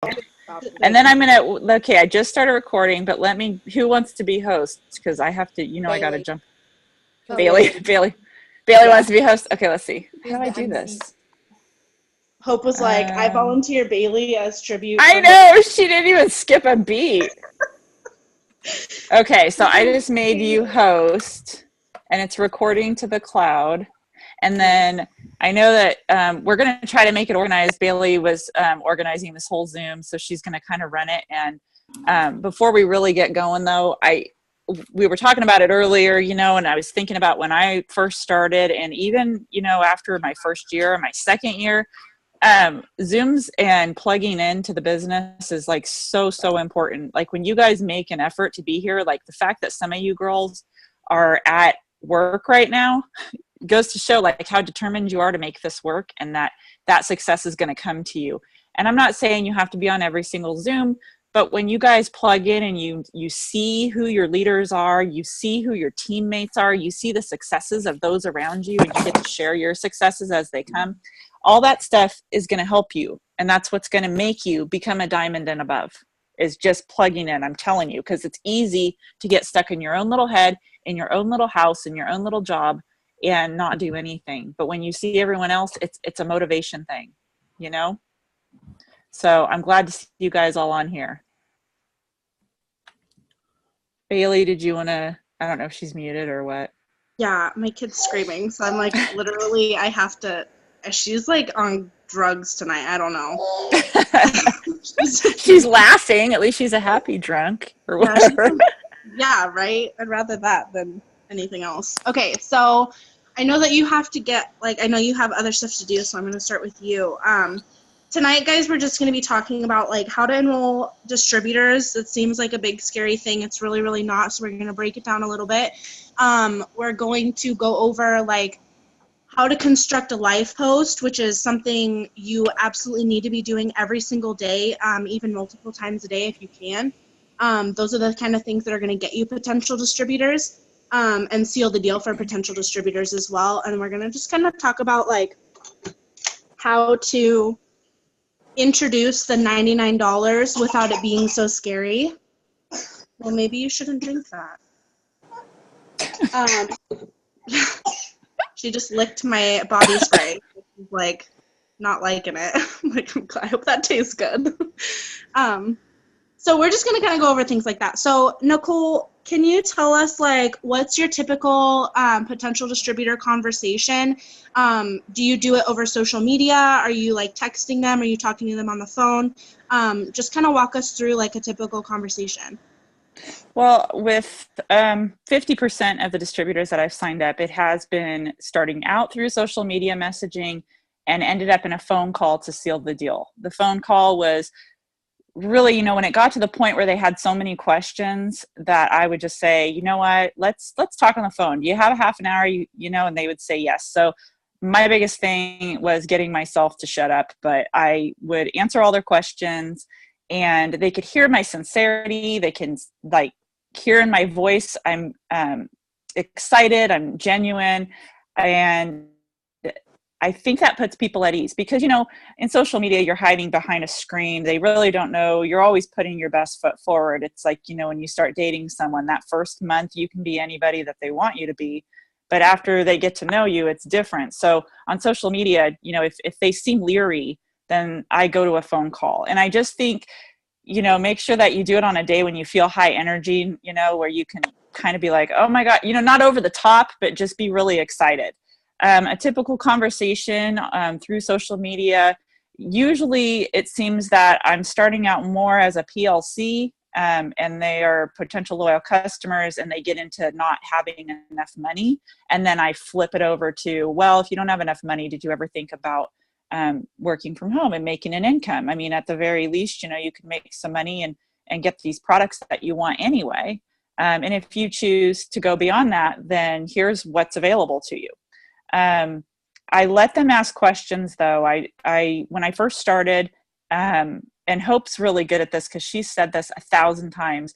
And then I'm going to, okay, I just started recording, but who wants to be host? Because I have to, I got to jump. Bailey wants to be host. Okay, let's see. How do I do this? Hope was like, I volunteer Bailey as tribute. I know, she didn't even skip a beat. Okay, so I just made you host, and it's recording to the cloud. And then I know that we're going to try to make it organized. Bailey was organizing this whole Zoom, so she's going to kind of run it. And before we really get going, though, we were talking about it earlier, and I was thinking about when I first started, and even, after my first year, my second year, Zooms and plugging into the business is like so important. Like when you guys make an effort to be here, like the fact that some of you girls are at work right now goes to show like how determined you are to make this work, and that success is going to come to you. And I'm not saying you have to be on every single Zoom, but when you guys plug in and you see who your leaders are, you see who your teammates are, you see the successes of those around you, and you get to share your successes as they come, all that stuff is going to help you. And that's what's going to make you become a diamond and above, is just plugging in. I'm telling you, because it's easy to get stuck in your own little head, in your own little house, in your own little job, and not do anything. But when you see everyone else, it's a motivation thing, So I'm glad to see you guys all on here. Bailey, did you want to, I don't know if she's muted or what. Yeah, my kid's screaming. So I'm like, literally, I have to, she's like on drugs tonight. I don't know. She's laughing. At least she's a happy drunk or whatever. Yeah, right? I'd rather that than anything else. Okay, so I know that you have to get, I know you have other stuff to do, so I'm going to start with you. Tonight, guys, we're just going to be talking about, how to enroll distributors. It seems like a big, scary thing. It's really, really not, so we're going to break it down a little bit. We're going to go over, how to construct a live post, which is something you absolutely need to be doing every single day, even multiple times a day if you can. Those are the kind of things that are going to get you potential distributors and seal the deal for potential distributors as well. And we're going to just kind of talk about, how to introduce the $99 without it being so scary. Well, maybe you shouldn't drink that. She just licked my body spray. Not liking it. I hope that tastes good. So we're just going to kind of go over things like that. So Nicole, can you tell us what's your typical potential distributor conversation? Do you do it over social media? Are you texting them? Are you talking to them on the phone? Just kind of walk us through a typical conversation. Well, with 50% of the distributors that I've signed up, it has been starting out through social media messaging and ended up in a phone call to seal the deal. The phone call was really, when it got to the point where they had so many questions that I would just say, you know what, let's talk on the phone. Do you have a half an hour? And they would say yes. So my biggest thing was getting myself to shut up, but I would answer all their questions, and they could hear my sincerity. They can hear in my voice, I'm excited, I'm genuine. And I think that puts people at ease because, in social media, you're hiding behind a screen. They really don't know. You're always putting your best foot forward. It's like, when you start dating someone, that first month, you can be anybody that they want you to be. But after they get to know you, it's different. So on social media, if they seem leery, then I go to a phone call. And I just think, make sure that you do it on a day when you feel high energy, where you can kind of be like, oh my God, not over the top, but just be really excited. A typical conversation through social media, usually it seems that I'm starting out more as a PLC and they are potential loyal customers and they get into not having enough money. And then I flip it over to, well, if you don't have enough money, did you ever think about working from home and making an income? I mean, at the very least, you can make some money and get these products that you want anyway. And if you choose to go beyond that, then here's what's available to you. I let them ask questions though. I when I first started, and Hope's really good at this because she's said this 1,000 times,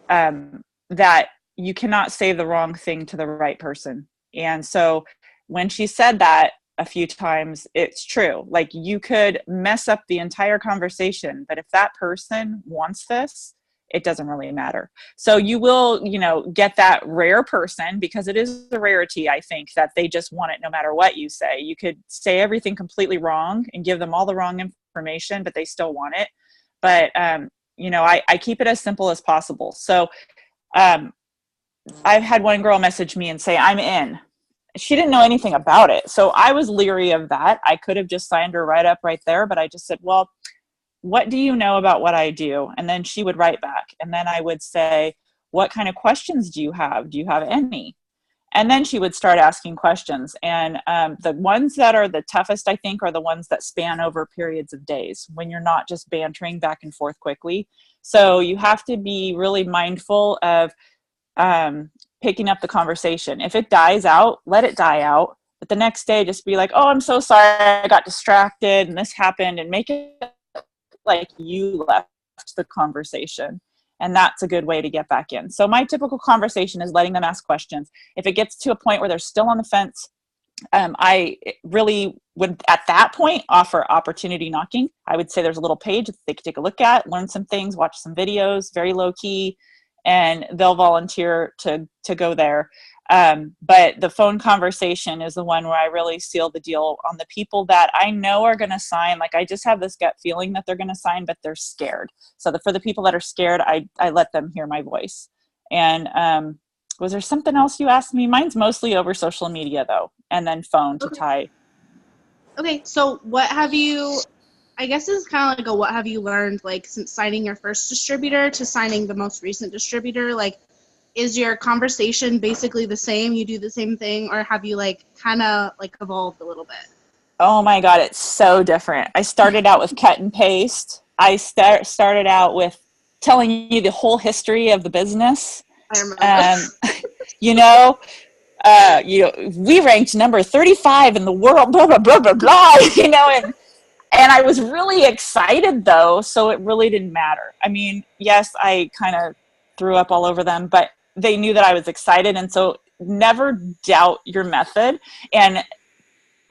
that you cannot say the wrong thing to the right person. And so when she said that, a few times, it's true. Like, you could mess up the entire conversation, but if that person wants this, it doesn't really matter. So you will, get that rare person, because it is a rarity, I think, that they just want it no matter what you say. You could say everything completely wrong and give them all the wrong information, but they still want it. But, I keep it as simple as possible. So I've had one girl message me and say, I'm in. She didn't know anything about it. So I was leery of that. I could have just signed her right up right there, but I just said, well, what do you know about what I do? And then she would write back. And then I would say, what kind of questions do you have? Do you have any? And then she would start asking questions. And the ones that are the toughest, I think, are the ones that span over periods of days, when you're not just bantering back and forth quickly. So you have to be really mindful of picking up the conversation. If it dies out, let it die out. But the next day, just be like, oh, I'm so sorry, I got distracted and this happened, and make it like you left the conversation. And that's a good way to get back in. So my typical conversation is letting them ask questions. If it gets to a point where they're still on the fence, I really would, at that point, offer opportunity knocking. I would say there's a little page that they could take a look at, learn some things, watch some videos, very low key, and they'll volunteer to go there. But the phone conversation is the one where I really seal the deal on the people that I know are going to sign. Like, I just have this gut feeling that they're going to sign, but they're scared. So for the people that are scared, I let them hear my voice. And was there something else you asked me? Mine's mostly over social media, though, and then phone to tie. Okay, so what have you, I guess this is kind of like what have you learned, like, since signing your first distributor to signing the most recent distributor? Like, is your conversation basically the same? You do the same thing, or have you kind of evolved a little bit? Oh my God, it's so different. I started out with cut and paste. I started out with telling you the whole history of the business. I remember. We ranked number 35 in the world, blah, blah, blah, blah, blah, and I was really excited, though, so it really didn't matter. I mean, yes, I kind of threw up all over them, but they knew that I was excited. And so never doubt your method. And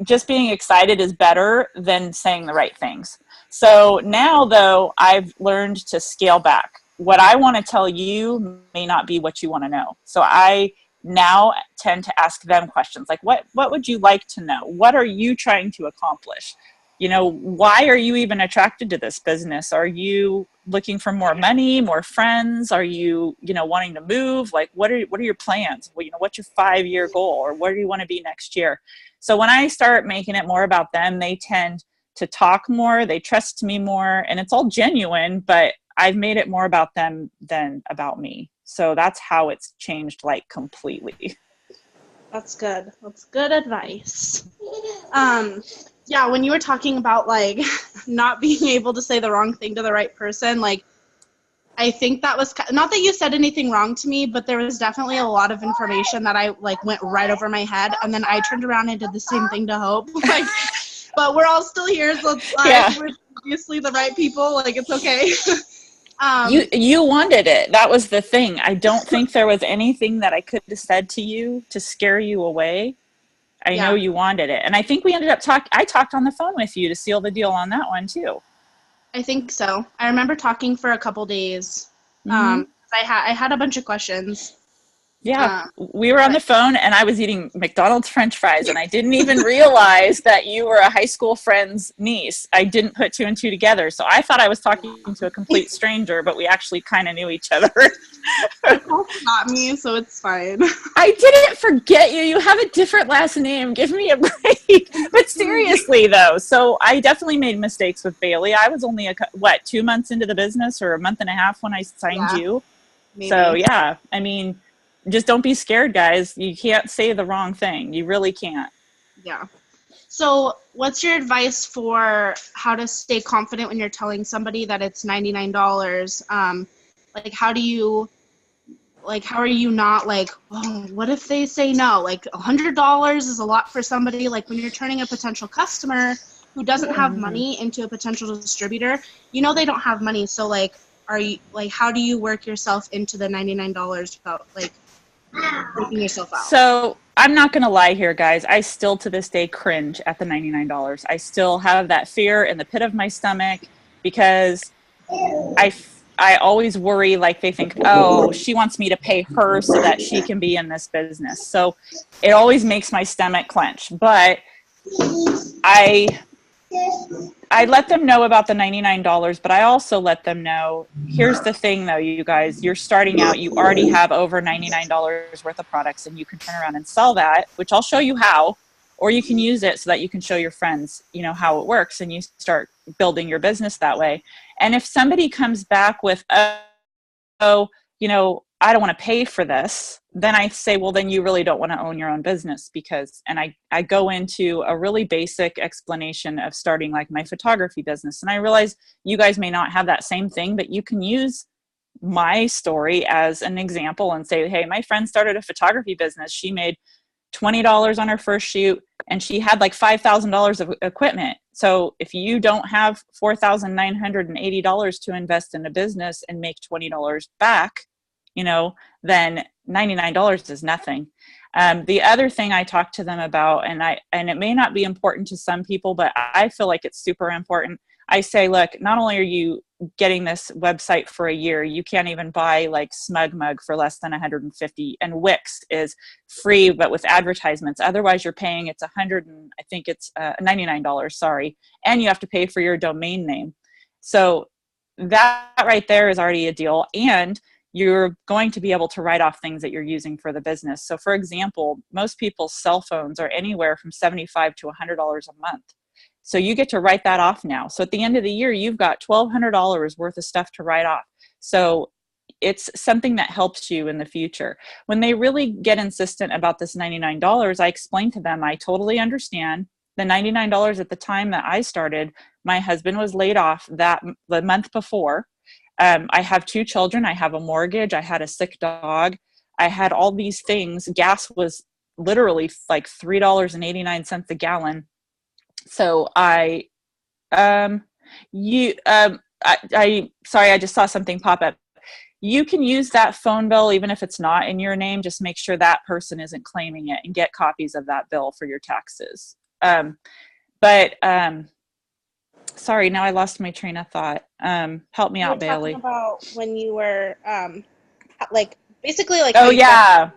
just being excited is better than saying the right things. So now, though, I've learned to scale back. What I want to tell you may not be what you want to know. So I now tend to ask them questions like, what would you like to know? What are you trying to accomplish? Why are you even attracted to this business? Are you looking for more money, more friends? Are you, wanting to move? Like, what are your plans? Well, what's your 5-year goal, or where do you want to be next year? So when I start making it more about them, they tend to talk more, they trust me more, and it's all genuine, but I've made it more about them than about me. So that's how it's changed, completely. That's good. That's good advice. Yeah, when you were talking about not being able to say the wrong thing to the right person, I think that was not that you said anything wrong to me, but there was definitely a lot of information that I went right over my head, and then I turned around and did the same thing to Hope. But we're all still here, so we're obviously the right people. It's okay. You wanted it. That was the thing. I don't think there was anything that I could have said to you to scare you away. I know you wanted it. And I think we ended up I talked on the phone with you to seal the deal on that one too. I think so. I remember talking for a couple days. Mm-hmm. I had a bunch of questions. Yeah, we were on the phone and I was eating McDonald's French fries and I didn't even realize that you were a high school friend's niece. I didn't put 2 and 2 together. So I thought I was talking to a complete stranger, but we actually kind of knew each other. Not me, so it's fine. I didn't forget you. You have a different last name. Give me a break. But seriously, though, so I definitely made mistakes with Bailey. I was only 2 months into the business, or a month and a half when I signed you. Maybe. So yeah, I mean, just don't be scared, guys. You can't say the wrong thing. You really can't. Yeah. So what's your advice for how to stay confident when you're telling somebody that it's $99? How are you not oh, what if they say no? $100 is a lot for somebody. When you're turning a potential customer who doesn't have money into a potential distributor, they don't have money. So are you how do you work yourself into the $99 without Breaking yourself out. So I'm not going to lie here, guys. I still to this day cringe at the $99. I still have that fear in the pit of my stomach because I always worry, like they think, oh, she wants me to pay her so that she can be in this business. So it always makes my stomach clench. But I let them know about the $99, but I also let them know, here's the thing though, you guys, you're starting out, you already have over $99 worth of products and you can turn around and sell that, which I'll show you how, or you can use it so that you can show your friends, you know, how it works and you start building your business that way. And if somebody comes back with, oh, you know, I don't want to pay for this, then I say, well, then you really don't want to own your own business because, and I go into a really basic explanation of starting like my photography business. And I realize you guys may not have that same thing, but you can use my story as an example and say, hey, my friend started a photography business. She made $20 on her first shoot and she had like $5,000 of equipment. So if you don't have $4,980 to invest in a business and make $20 back, you know, then $99 is nothing. The other thing I talk to them about, and it may not be important to some people, but I feel like it's super important. I say, look, not only are you getting this website for a year, you can't even buy like Smug Mug for less than 150, and Wix is free, but with advertisements. Otherwise, you're paying it's $99. Sorry, and you have to pay for your domain name. So that right there is already a deal, and you're going to be able to write off things that you're using for the business. So for example, most people's cell phones are anywhere from $75 to $100 a month. So you get to write that off now. So at the end of the year, you've got $1,200 worth of stuff to write off. So it's something that helps you in the future. When they really get insistent about this $99, I explain to them, I totally understand. The $99 at the time that I started, my husband was laid off the month before. I have 2 children. I have a mortgage. I had a sick dog. I had all these things. Gas was literally like $3.89 a gallon. So sorry, I just saw something pop up. You can use that phone bill even if it's not in your name. Just make sure that person isn't claiming it and get copies of that bill for your taxes. Sorry, now I lost my train of thought. Help me out, Bailey. Talking about when you were like basically like. Oh yeah.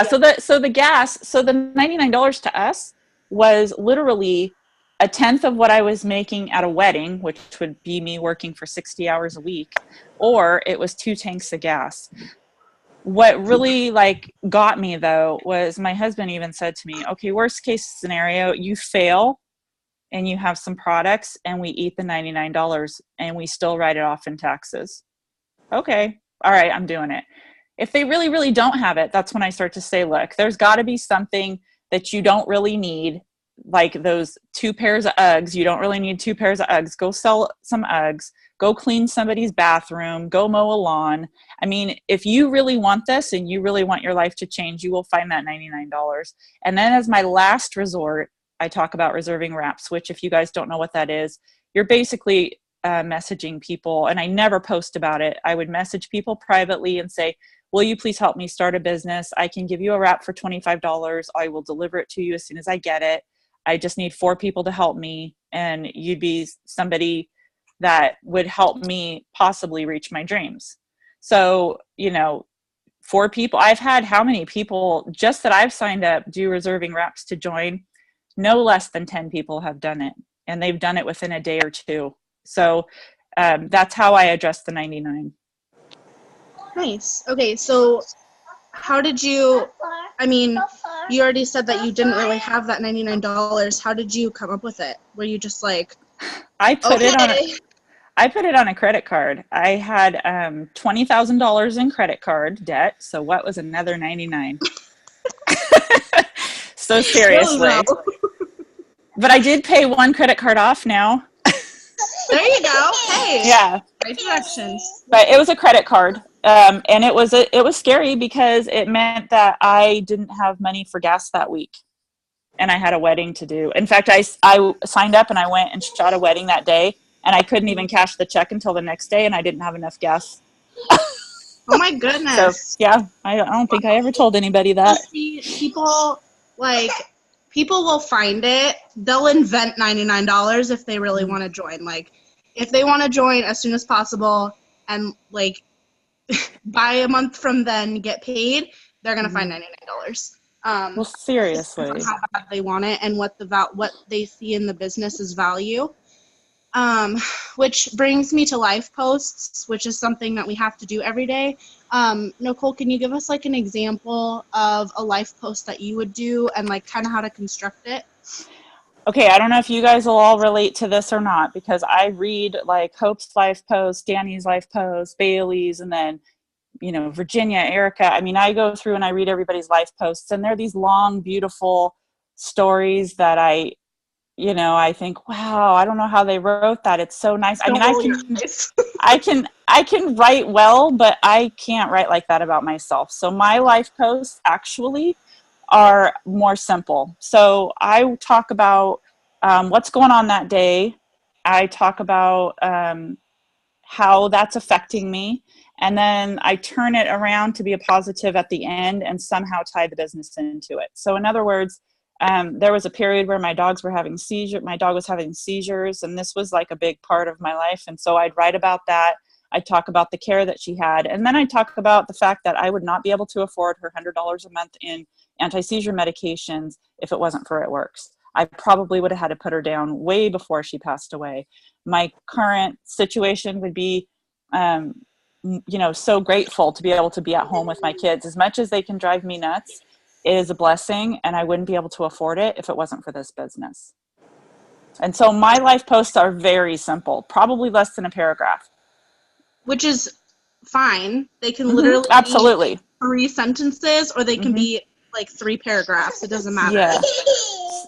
So the gas. So the $99 to us was literally a tenth of what I was making at a wedding, which would be me working for 60 hours a week, or it was 2 tanks of gas. What really like got me though was my husband even said to me, okay, worst case scenario, you fail and you have some products and we eat the $99 and we still write it off in taxes. Okay. All right. I'm doing it. If they really, really don't have it, that's when I start to say, look, there's got to be something that you don't really need, like those 2 pairs of Uggs. You don't really need 2 pairs of Uggs. Go sell some Uggs. Go clean somebody's bathroom. Go mow a lawn. I mean, if you really want this and you really want your life to change, you will find that $99. And then as my last resort, I talk about reserving wraps, which if you guys don't know what that is, you're basically messaging people, and I never post about it. I would message people privately and say, will you please help me start a business? I can give you a wrap for $25. I will deliver it to you as soon as I get it. I just need 4 people to help me, and you'd be somebody that would help me possibly reach my dreams. So, 4 people. I've had how many people just that I've signed up do reserving wraps to join? No less than 10 people have done it, and they've done it within a day or 2. So that's how I address the 99. Nice. Okay, so how did you, you already said that you didn't really have that $99. How did you come up with it? Were you just like, I put it on a credit card. I had $20,000 in credit card debt. So what was another 99? So seriously. But I did pay 1 credit card off now. There you go. Hey. Yeah. Right directions. But it was a credit card. And it was scary because it meant that I didn't have money for gas that week. And I had a wedding to do. In fact, I signed up and I went and shot a wedding that day, and I couldn't even cash the check until the next day, and I didn't have enough gas. Oh my So goodness. yeah, I don't think I ever told anybody that. See, people will find it. They'll invent $99 if they really want to join. Like, if they want to join as soon as possible and like by a month from then get paid, they're gonna find $99. Well, Just depends seriously. on how bad they want it and what they see in the business as value. Which brings me to life posts, which is something that we have to do every day. Nicole, can you give us like an example of a life post that you would do and like kind of how to construct it? Okay, I don't know if you guys will all relate to this or not, because I read like Hope's life post, Danny's life post, Bailey's, and then, Virginia, Erica. I mean, I go through and I read everybody's life posts, and they're these long, beautiful stories that I think, wow, I don't know how they wrote that. It's so nice. I mean, Don't roll your eyes. I can write well, but I can't write like that about myself. So my life posts actually are more simple. So I talk about what's going on that day. I talk about how that's affecting me. And then I turn it around to be a positive at the end and somehow tie the business into it. So in other words, there was a period where my dog was having seizures, and this was like a big part of my life. And so I'd write about that. I'd talk about the care that she had. And then I'd talk about the fact that I would not be able to afford her $100 a month in anti-seizure medications if it wasn't for It Works. I probably would have had to put her down way before she passed away. My current situation would be, so grateful to be able to be at home with my kids. As much as they can drive me nuts, it is a blessing, and I wouldn't be able to afford it if it wasn't for this business. And so my life posts are very simple, probably less than a paragraph. Which is fine. They can literally absolutely be 3 sentences or they can be like 3 paragraphs. It doesn't matter. Yeah.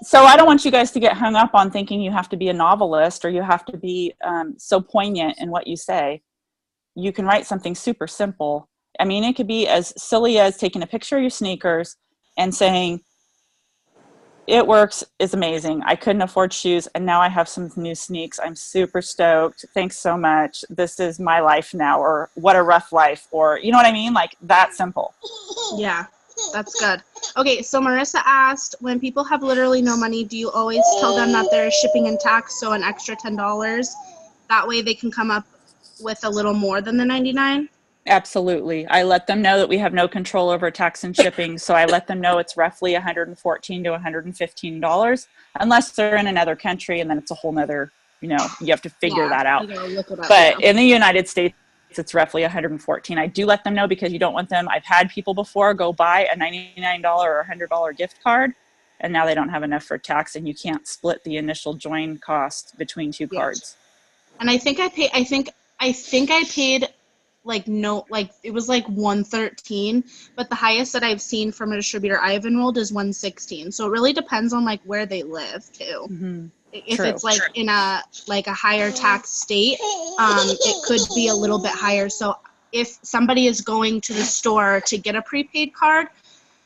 So I don't want you guys to get hung up on thinking you have to be a novelist or you have to be so poignant in what you say. You can write something super simple. I mean, it could be as silly as taking a picture of your sneakers and saying, It Works is amazing. I couldn't afford shoes, and now I have some new sneaks. I'm super stoked. Thanks so much. This is my life now, or what a rough life, or you know what I mean? Like that simple. Yeah, that's good. Okay, so Marissa asked, when people have literally no money, do you always tell them that there's shipping and tax, so an extra $10? That way they can come up with a little more than the 99? Absolutely. I let them know that we have no control over tax and shipping. So I let them know it's roughly $114 to $115, unless they're in another country, and then it's a whole nother, you have to figure that out. But in the United States, it's roughly $114. I do let them know because you don't want them. I've had people before go buy a $99 or $100 gift card, and now they don't have enough for tax, and you can't split the initial join cost between 2 cards. And I think I paid it was like 113, but the highest that I've seen from a distributor I've enrolled is 116. So it really depends on like where they live too. Mm-hmm. If it's like in a higher tax state, it could be a little bit higher. So if somebody is going to the store to get a prepaid card,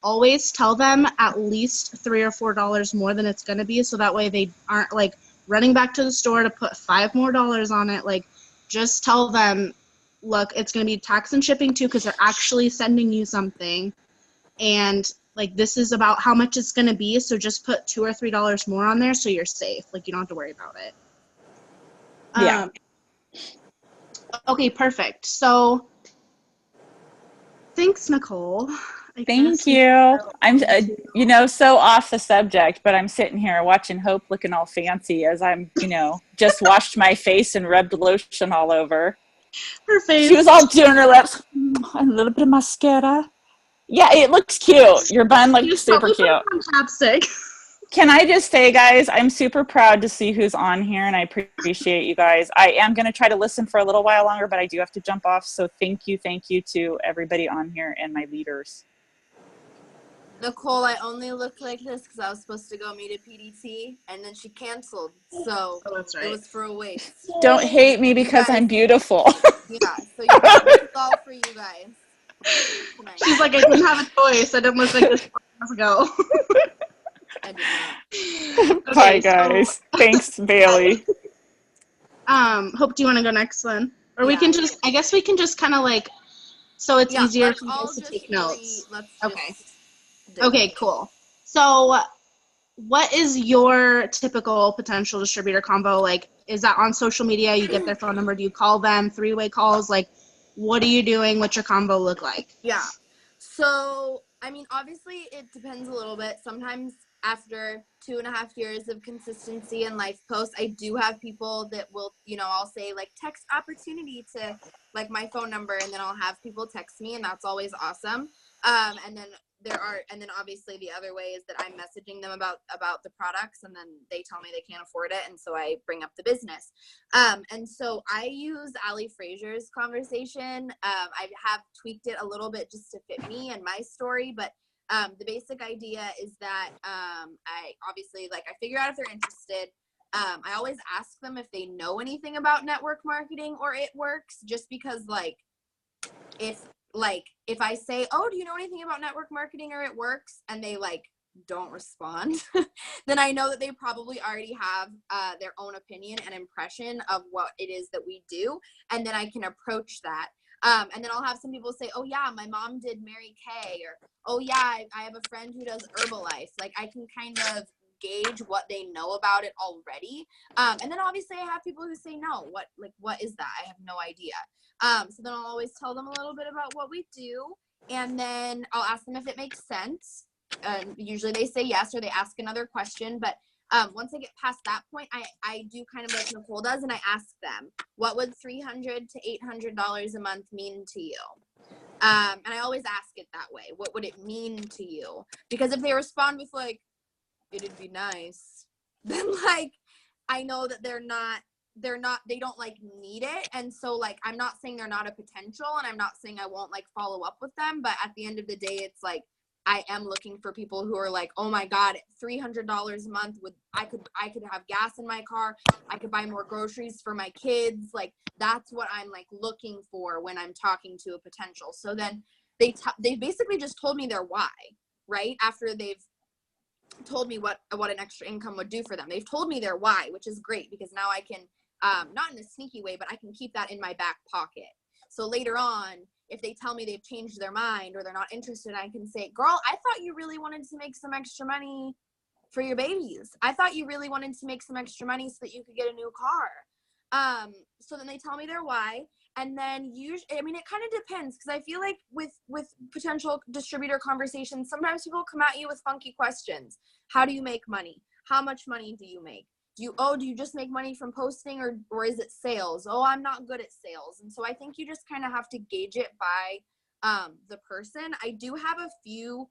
always tell them at least $3 or $4 more than it's going to be, so that way they aren't like running back to the store to put $5 more on it. Like, just tell them, look, it's going to be tax and shipping too, because they're actually sending you something, and like this is about how much it's going to be, so just put $2 or $3 more on there so you're safe. Like, you don't have to worry about it. Yeah. Okay, perfect. So thanks, Nicole. Thank you. I'm, so off the subject, but I'm sitting here watching Hope looking all fancy as I'm, just washed my face and rubbed lotion all over. Her face. She was all doing her lips. A little bit of mascara. Yeah, it looks cute. Your bun looks super cute. Fantastic. Can I just say, guys, I'm super proud to see who's on here, and I appreciate you guys. I am going to try to listen for a little while longer, but I do have to jump off. So thank you to everybody on here and my leaders. Nicole, I only look like this because I was supposed to go meet a PDT, and then she canceled. So that's right. It was for a waste. Don't hate me because I'm beautiful. Yeah, so this is all for you guys. Tonight. She's like, I didn't have a choice. I didn't look like this months ago. I did not. Bye, guys. So, thanks, Bailey. Hope, do you want to go next then? Or we can just, I guess we can just kind of like So it's Yeah, easier let's for you all guys to just take notes. let's Okay. just do Okay, it. cool. So what is your typical potential distributor combo? Like, is that on social media? You get their phone number. Do you call them? 3-way calls? Like, what are you doing? What's your combo look like? Yeah. So, I mean, obviously it depends a little bit. Sometimes after 2.5 years of consistency and life posts, I do have people that will, I'll say like text opportunity to like my phone number, and then I'll have people text me, and that's always awesome. And then obviously the other way is that I'm messaging them about the products, and then they tell me they can't afford it, and so I bring up the business. And so I use Ali Frazier's conversation. I have tweaked it a little bit just to fit me and my story, but the basic idea is that I obviously, like, I figure out if they're interested. I always ask them if they know anything about network marketing or it works, just because if I say, oh, do you know anything about network marketing or it works, and they don't respond, then I know that they probably already have their own opinion and impression of what it is that we do, and then I can approach that. And then I'll have some people say, oh yeah, my mom did Mary Kay, or oh yeah, I have a friend who does Herbalife. Like, I can kind of gauge what they know about it already. And then obviously I have people who say, no, what is that? I have no idea. So then I'll always tell them a little bit about what we do, and then I'll ask them if it makes sense. Usually they say yes, or they ask another question. But once I get past that point, I do kind of like Nicole does, and I ask them, what would $300 to $800 a month mean to you? And I always ask it that way. What would it mean to you? Because if they respond with like, it'd be nice, then I know that they don't need it. And so I'm not saying they're not a potential, and I'm not saying I won't follow up with them, but at the end of the day, it's I am looking for people who are like, oh my God, $300 a month, I could have gas in my car, I could buy more groceries for my kids. That's what I'm looking for when I'm talking to a potential. So then they basically just told me their why, right? After they've told me what an extra income would do for them. They've told me their why, which is great, because now I can, not in a sneaky way, but I can keep that in my back pocket. So later on, if they tell me they've changed their mind or they're not interested, I can say, girl, I thought you really wanted to make some extra money for your babies. I thought you really wanted to make some extra money so that you could get a new car. So then they tell me their why. And then usually, I mean, it kind of depends, because I feel like with potential distributor conversations, sometimes people come at you with funky questions. How do you make money? How much money do you make? Do you just make money from posting, or is it sales? Oh, I'm not good at sales. And so I think you just kind of have to gauge it by the person. I do have a few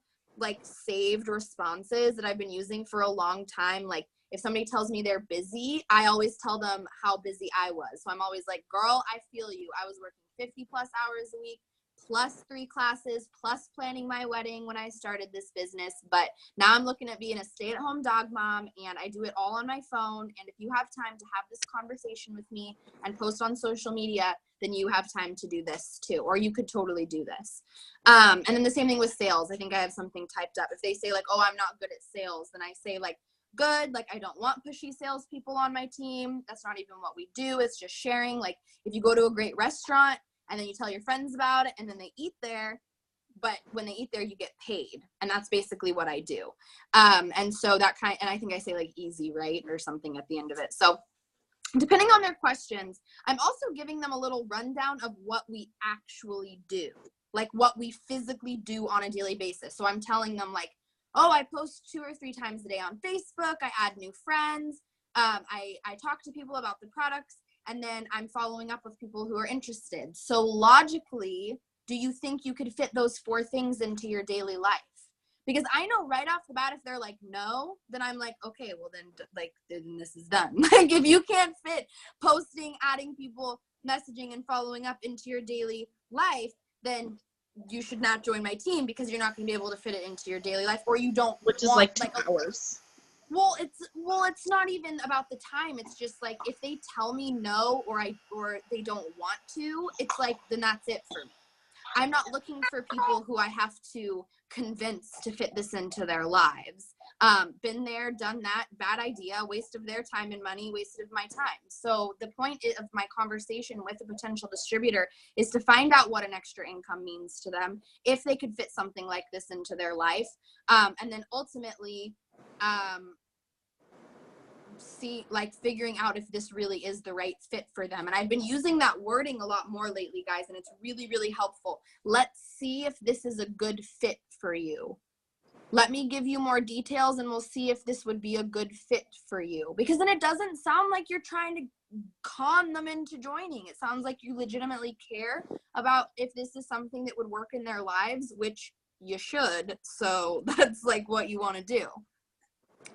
saved responses that I've been using for a long time. If somebody tells me they're busy, I always tell them how busy I was. So I'm always like, girl, I feel you. I was working 50 plus hours a week, plus 3 classes, plus planning my wedding when I started this business. But now I'm looking at being a stay-at-home dog mom, and I do it all on my phone. And if you have time to have this conversation with me and post on social media, then you have time to do this too, or you could totally do this. And then the same thing with sales. I think I have something typed up. If they say oh, I'm not good at sales, then I say good, I don't want pushy salespeople on my team. That's not even what we do. It's just sharing. If you go to a great restaurant and then you tell your friends about it, and then they eat there, but when they eat there, you get paid. And that's basically what I do. And so and I think I say easy, right? Or something at the end of it. So depending on their questions, I'm also giving them a little rundown of what we actually do, what we physically do on a daily basis. So I'm telling them oh, I post 2 or 3 times a day on Facebook. I add new friends. I talk to people about the products, and then I'm following up with people who are interested. So logically, do you think you could fit those 4 things into your daily life? Because I know right off the bat, if they're no, then I'm okay, well then this is done. If you can't fit posting, adding people, messaging, and following up into your daily life, then you should not join my team, because you're not going to be able to fit it into your daily life, or you don't Which is want 2 hours. Well, it's not even about the time. It's just if they tell me no, or they don't want to, it's then that's it for me. I'm not looking for people who I have to convince to fit this into their lives. Been there, done that, bad idea, waste of their time and money, wasted of my time. So the point of my conversation with a potential distributor is to find out what an extra income means to them, if they could fit something like this into their life, and then ultimately see, like, figuring out if this really is the right fit for them. And I've been using that wording a lot more lately, guys, and it's really, really helpful. Let's see if this is a good fit for you. Let me give you more details and we'll see if this would be a good fit for you. Because then it doesn't sound like you're trying to con them into joining. It sounds like you legitimately care about if this is something that would work in their lives, which you should. So that's like what you want to do.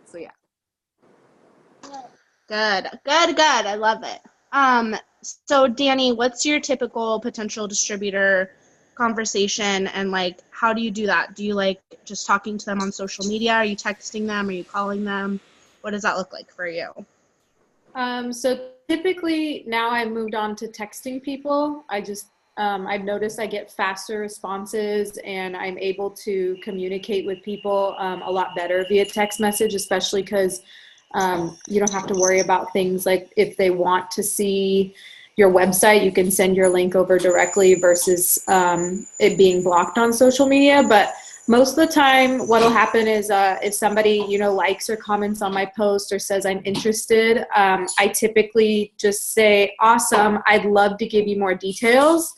So yeah. Good. I love it. So Danny, what's your typical potential distributor conversation, and like, how do you do that? Do you like just talking to them on social media? Are you texting them? Are you calling them? What does that look like for you? So typically now I've moved on to texting people. I've noticed I get faster responses and I'm able to communicate with people a lot better via text message, especially because you don't have to worry about things like if they want to see your website, you can send your link over directly versus it being blocked on social media. But most of the time what will happen is if somebody, likes or comments on my post or says I'm interested, I typically just say, awesome, I'd love to give you more details.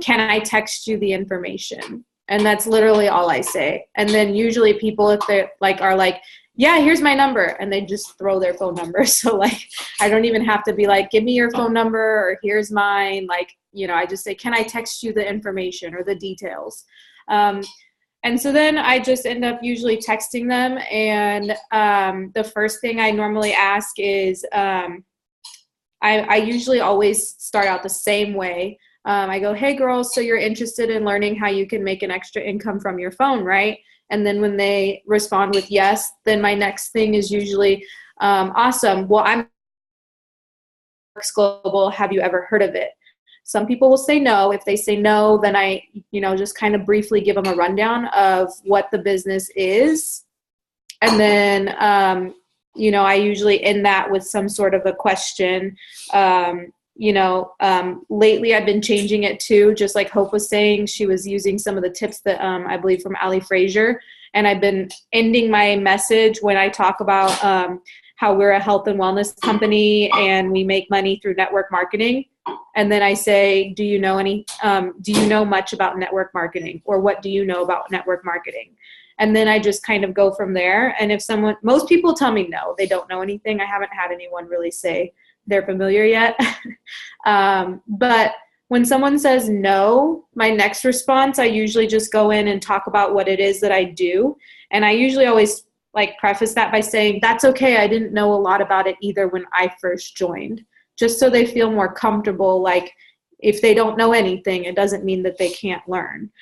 Can I text you the information? And that's literally all I say. And then usually people, if they are like, yeah, here's my number, and they just throw their phone number. So I don't even have to be like, give me your phone number or here's mine. I just say, can I text you the information or the details? And so then I just end up usually texting them. And the first thing I normally ask is, I usually always start out the same way. I go, hey girls, so you're interested in learning how you can make an extra income from your phone, right? And then when they respond with yes, then my next thing is usually, awesome. Well, I'm Global. Have you ever heard of it? Some people will say no. If they say no, then I, just kind of briefly give them a rundown of what the business is. And then, I usually end that with some sort of a question. Lately I've been changing it too, just like Hope was saying. She was using some of the tips that I believe from Ali Frazier, and I've been ending my message when I talk about how we're a health and wellness company and we make money through network marketing. And then I say, do you know much about network marketing, or what do you know about network marketing? And then I just kind of go from there. And if most people tell me no, they don't know anything. I haven't had anyone really say they're familiar yet. But when someone says no, my next response, I usually just go in and talk about what it is that I do. And I usually always preface that by saying, that's okay, I didn't know a lot about it either when I first joined, just so they feel more comfortable. If they don't know anything, it doesn't mean that they can't learn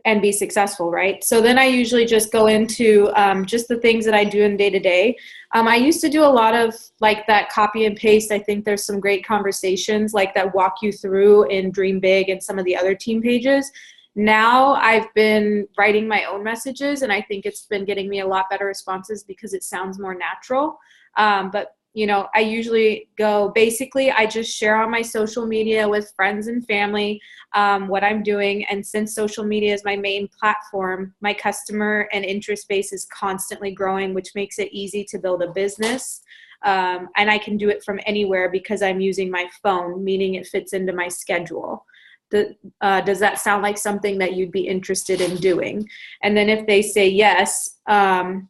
and be successful, right? So then I usually just go into just the things that I do in day to day. I used to do a lot of that copy and paste. I think there's some great conversations that walk you through in Dream Big and some of the other team pages. Now I've been writing my own messages, and I think it's been getting me a lot better responses because it sounds more natural. But I usually I just share on my social media with friends and family what I'm doing. And since social media is my main platform, my customer and interest base is constantly growing, which makes it easy to build a business. And I can do it from anywhere because I'm using my phone, meaning it fits into my schedule. Does that sound like something that you'd be interested in doing? And then if they say yes, then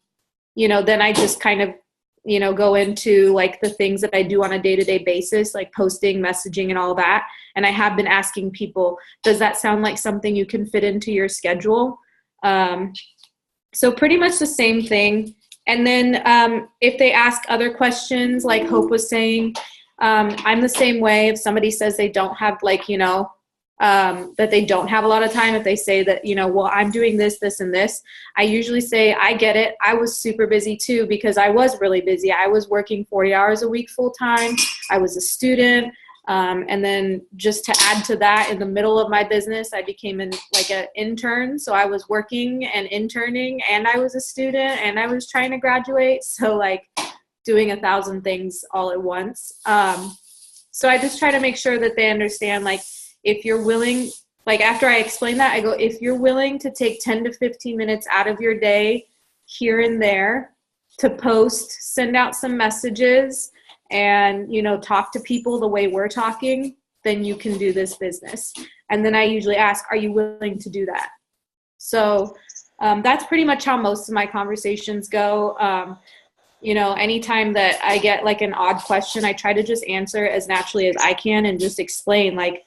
I just kind of go into the things that I do on a day-to-day basis, like posting, messaging, and all that. And I have been asking people, does that sound like something you can fit into your schedule? So pretty much the same thing. And then if they ask other questions, like Hope was saying, I'm the same way. If somebody says they don't have that they don't have a lot of time, if they say that, well, I'm doing this, this, and this, I usually say, I get it. I was super busy too, because I was really busy. I was working 40 hours a week full time. I was a student. And then just to add to that, in the middle of my business, I became an intern. So I was working and interning, and I was a student, and I was trying to graduate. So like doing 1,000 things all at once. So I just try to make sure that they understand, like, if you're willing, like after I explain that, I go, if you're willing to take 10 to 15 minutes out of your day here and there to post, send out some messages, and, you know, talk to people the way we're talking, then you can do this business. And then I usually ask, are you willing to do that? So that's pretty much how most of my conversations go. You know, anytime that I get like an odd question, I try to just answer as naturally as I can and just explain, like,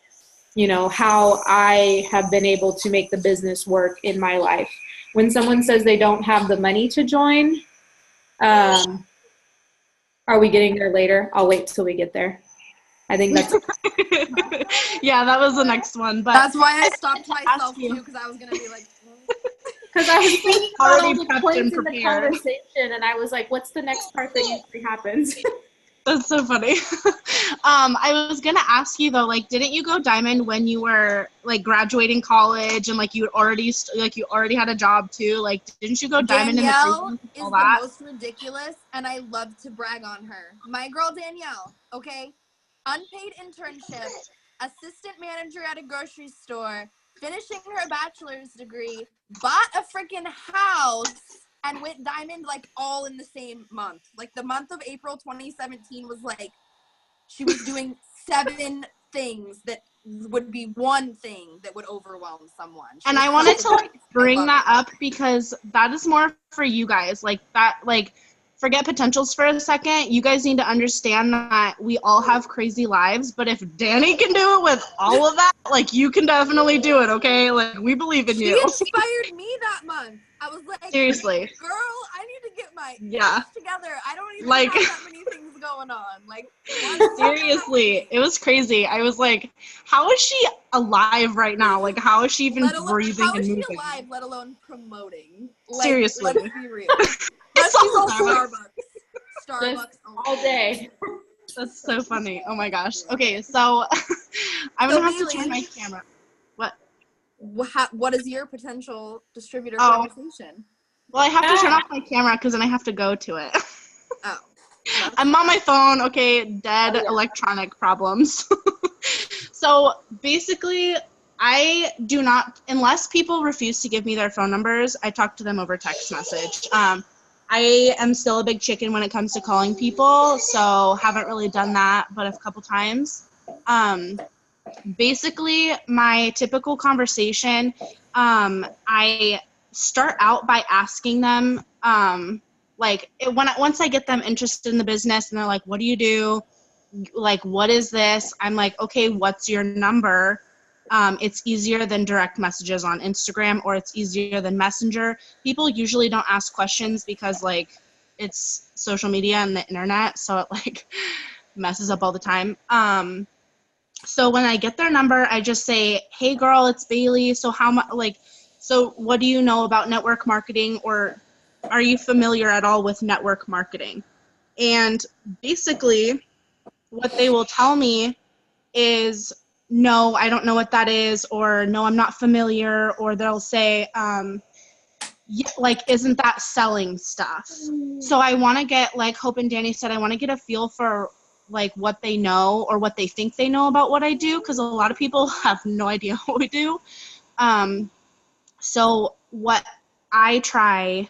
you know, how I have been able to make the business work in my life. When someone says they don't have the money to join, are we getting there later? I'll wait till we get there. I think that's yeah, that was the next one. But that's why I stopped myself too, because I was gonna be like, because I was thinking Already all the prepped points and in the prepared. conversation, and I was like, what's the next part that usually happens? That's so funny. I was gonna ask you though, like, didn't you go Diamond when you were like graduating college and like you already had a job too? Like, didn't you go Diamond Danielle in is all the that? most ridiculous, and I love to brag on her. My girl Danielle, okay, unpaid internship, assistant manager at a grocery store, finishing her bachelor's degree, bought a freaking house, and went Diamond like all in the same month. Like the month of April 2017 was like, she was doing 7 things that would be one thing that would overwhelm someone. And I wanted to like bring that up because that is more for you guys. Like that, like, forget potentials for a second. You guys need to understand that we all have crazy lives, but if Danny can do it with all of that, like, you can definitely do it, okay? Like, we believe in you. She inspired me that month. I was like, seriously, girl, I need to get my yeah things together. I don't even like have that many things going on. Like, seriously, it was crazy. I was like, how is she alive right now? Like, how is she even breathing and moving? How is she alive, let alone promoting? Like, seriously. Let's be real. Let's be real. Starbucks all day. That's so funny. Oh my gosh. Okay, so I'm gonna have to turn my camera. What is your potential distributor conversation? Well, I have to turn off my camera because then I have to go to it. Oh. I'm on my phone, okay, dead electronic problems. So basically, I do not, unless people refuse to give me their phone numbers, I talk to them over text message. I am still a big chicken when it comes to calling people, so haven't really done that, but a couple times. Basically, my typical conversation, I start out by asking them, once I get them interested in the business and they're like, what do you do? Like, what is this? I'm like, okay, what's your number? It's easier than direct messages on Instagram, or it's easier than Messenger. People usually don't ask questions because, like, it's social media and the internet, so it, like, messes up all the time. So when I get their number, I just say, hey, girl, it's Bailey. So so what do you know about network marketing, or are you familiar at all with network marketing? And basically what they will tell me is, no, I don't know what that is, or no, I'm not familiar, or they'll say, like, isn't that selling stuff? So I want to get, like Hope and Danny said, I want to get a feel for, like, what they know or what they think they know about what I do, because a lot of people have no idea what we do. So what I try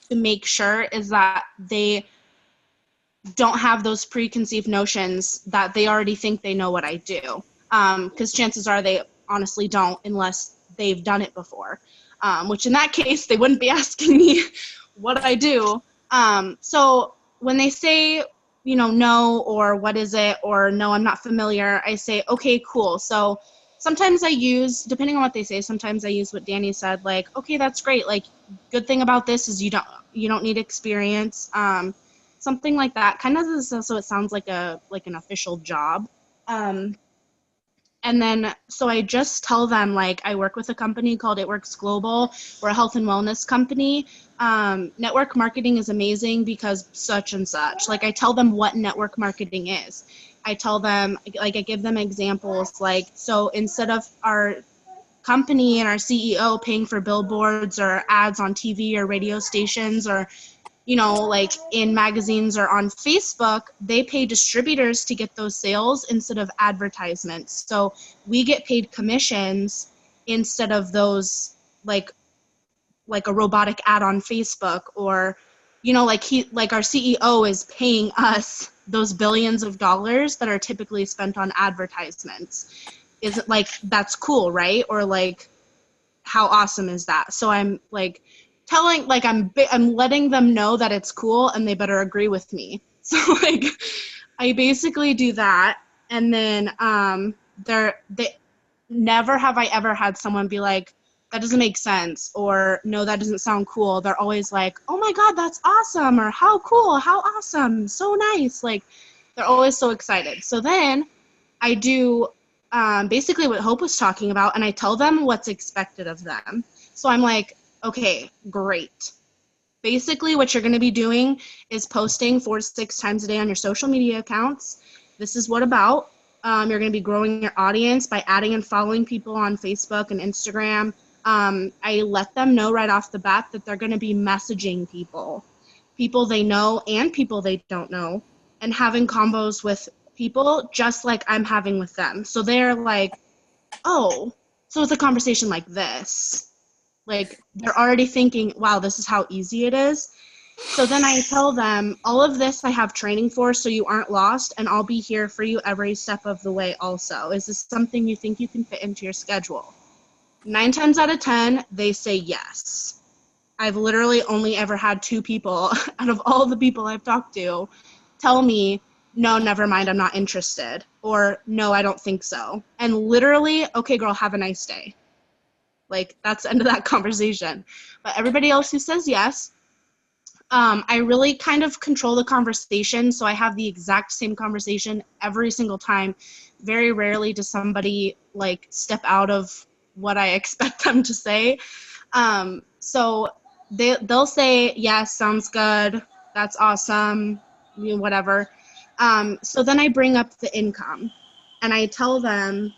to make sure is that they don't have those preconceived notions that they already think they know what I do. Because chances are they honestly don't, unless they've done it before. Which in that case, they wouldn't be asking me what I do. So when they say, you know, no, or what is it, or no, I'm not familiar, I say, okay, cool. So sometimes I use, depending on what they say, sometimes I use what Danny said, like, okay, that's great. Like, good thing about this is you don't need experience. Something like that, kind of, so it sounds like an official job. And then, so I just tell them, like, I work with a company called It Works Global. We're a health and wellness company. Network marketing is amazing because such and such. Like, I tell them what network marketing is. I tell them, like, I give them examples, like, so instead of our company and our CEO paying for billboards or ads on TV or radio stations or, you know, like in magazines or on Facebook, they pay distributors to get those sales instead of advertisements. So we get paid commissions instead of those, like a robotic ad on Facebook, or, you know, like our CEO is paying us those billions of dollars that are typically spent on advertisements. Is it like, that's cool, right? Or like, how awesome is that? So I'm like telling, like, I'm letting them know that it's cool and they better agree with me. So like, I basically do that. And then they never have I ever had someone be like, that doesn't make sense, or no, that doesn't sound cool. They're always like, oh my God, that's awesome, or how cool, how awesome, so nice. Like, they're always so excited. So then I do basically what Hope was talking about, and I tell them what's expected of them. So I'm like, okay, great. Basically what you're going to be doing is posting 4 to 6 times a day on your social media accounts. This is what about. You're going to be growing your audience by adding and following people on Facebook and Instagram. I let them know right off the bat that they're going to be messaging people they know and people they don't know, and having combos with people just like I'm having with them. So they're like, oh, so it's a conversation like this. Like, they're already thinking, wow, this is how easy it is. So then I tell them, all of this I have training for, so you aren't lost, and I'll be here for you every step of the way also. Is this something you think you can fit into your schedule? 9 times out of 10, they say yes. I've literally only ever had 2 people out of all the people I've talked to tell me, no, never mind, I'm not interested, or no, I don't think so. And literally, okay, girl, have a nice day. Like, that's the end of that conversation. But everybody else who says yes, I really kind of control the conversation, so I have the exact same conversation every single time. Very rarely does somebody, like, step out of what I expect them to say. So they'll say, yes, sounds good, that's awesome, you know, whatever. So then I bring up the income, and I tell them,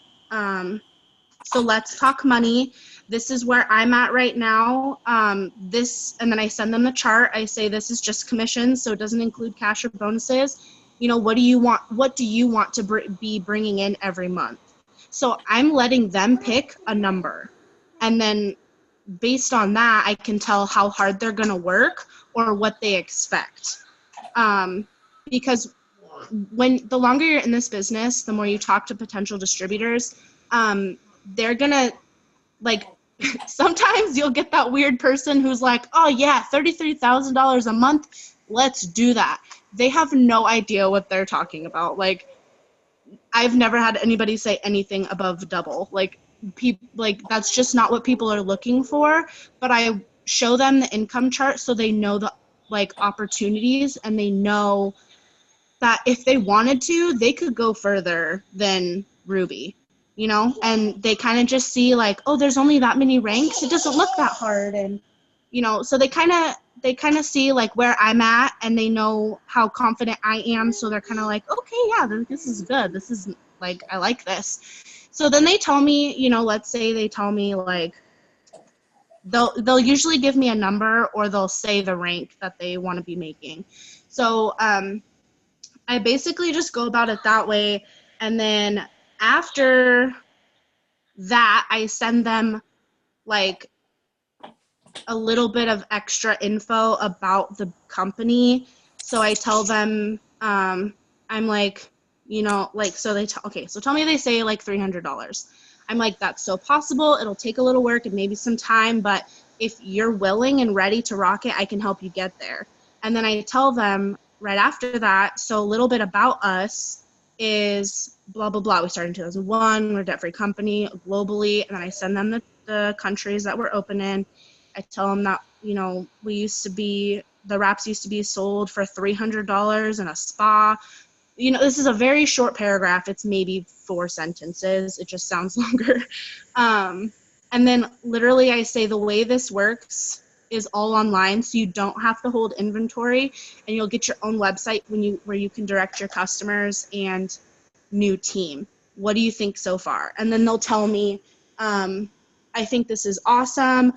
so let's talk money. This is where I'm at right now. And then I send them the chart. I say, this is just commissions, so it doesn't include cash or bonuses. You know, what do you want to be bringing in every month? So I'm letting them pick a number. And then based on that, I can tell how hard they're going to work or what they expect. Because the longer you're in this business, the more you talk to potential distributors, they're going to, like, sometimes you'll get that weird person who's like, oh yeah, $33,000 a month, let's do that. They have no idea what they're talking about. Like, I've never had anybody say anything above double. Like, that's just not what people are looking for. But I show them the income chart so they know the, like, opportunities, and they know that if they wanted to, they could go further than Ruby, you know? And they kind of just see, like, oh, there's only that many ranks, it doesn't look that hard. And, you know, so they kind of see, like, where I'm at, and they know how confident I am. So they're kind of like, okay, yeah, this is good. This is, like, I like this. So then they tell me, you know, let's say they tell me, like, they'll usually give me a number, or they'll say the rank that they want to be making. So I basically just go about it that way. And then after that, I send them, like, a little bit of extra info about the company. So I tell them, I'm like, you know, like, so tell me they say like $300. I'm like, that's so possible. It'll take a little work and maybe some time, but if you're willing and ready to rock it, I can help you get there. And then I tell them right after that, so a little bit about us is blah, blah, blah. We started in 2001. We're a debt-free company globally. And then I send them the countries that we're open in. I tell them that, you know, the wraps used to be sold for $300 in a spa. You know, this is a very short paragraph. It's maybe 4 sentences. It just sounds longer. And then literally I say the way this works is all online, so you don't have to hold inventory, and you'll get your own website where you can direct your customers, and new team. What do you think so far? And then they'll tell me, I think this is awesome.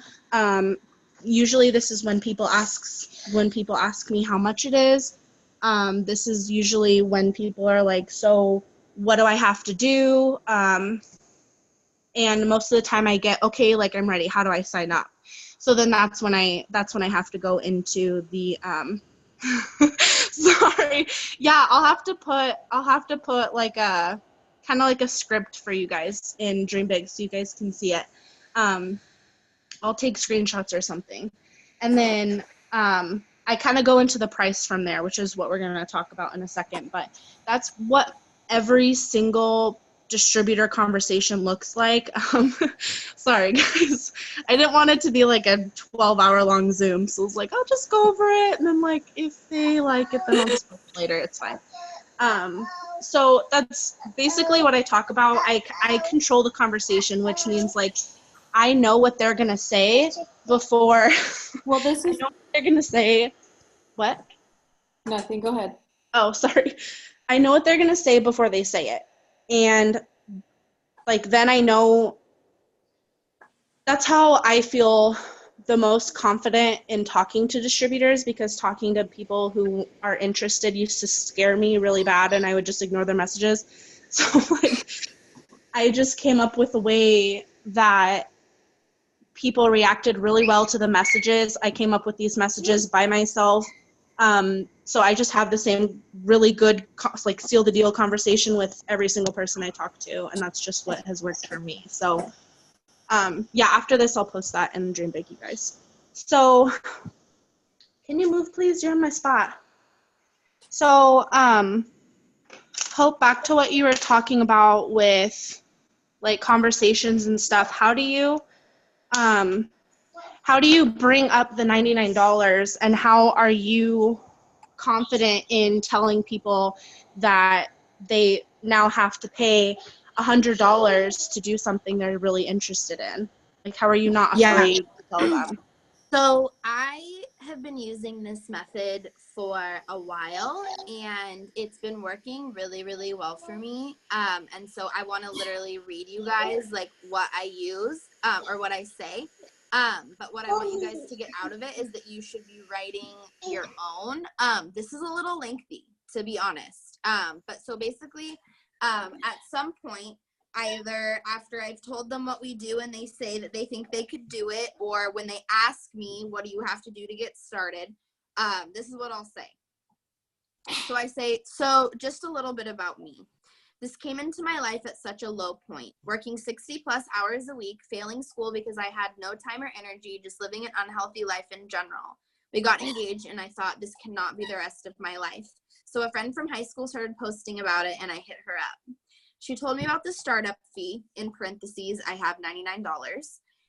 Usually this is when people ask me how much it is. This is usually when people are like, so what do I have to do? And most of the time I get, okay, like I'm ready. How do I sign up? So then that's when I have to go into the sorry. Yeah, I'll have to put like a kind of like a script for you guys in Dream Big so you guys can see it. I'll take screenshots or something. And then I kind of go into the price from there, which is what we're going to talk about in a second. But that's what every single distributor conversation looks like. Sorry, guys. I didn't want it to be like a 12-hour-long Zoom. So I was like, I'll just go over it. And then, like, if they like it, then I'll just post it later. It's fine. So that's basically what I talk about. I control the conversation, which means, like, I know what they're going to say before. Well, this is I know what they're going to say. What? nothing. Go ahead. Oh, sorry. I know what they're going to say before they say it. And, like, then I know that's how I feel the most confident in talking to distributors, because talking to people who are interested used to scare me really bad, and I would just ignore their messages. So, like, I just came up with a way that people reacted really well to the messages. I came up with these messages by myself. So I just have the same really good, like, seal the deal conversation with every single person I talk to, and that's just what has worked for me. So, yeah, after this, I'll post that in Dream Big, you guys. So, can you move, please? You're in my spot. So, Hope, back to what you were talking about with, like, conversations and stuff. How do you bring up the $99, and how are you confident in telling people that they now have to pay $100 to do something they're really interested in? Like, how are you not afraid to tell them? So I have been using this method for a while, and it's been working really, really well for me. And so I want to literally read you guys, like, what I use, or what I say. But what I want you guys to get out of it is that you should be writing your own. This is a little lengthy, to be honest. But so basically, at some point, either after I've told them what we do and they say that they think they could do it, or when they ask me, what do you have to do to get started? This is what I'll say. So I say, so just a little bit about me. This came into my life at such a low point, working 60 plus hours a week, failing school because I had no time or energy, just living an unhealthy life in general. We got engaged and I thought, this cannot be the rest of my life. So a friend from high school started posting about it and I hit her up. She told me about the startup fee, in parentheses, I have $99.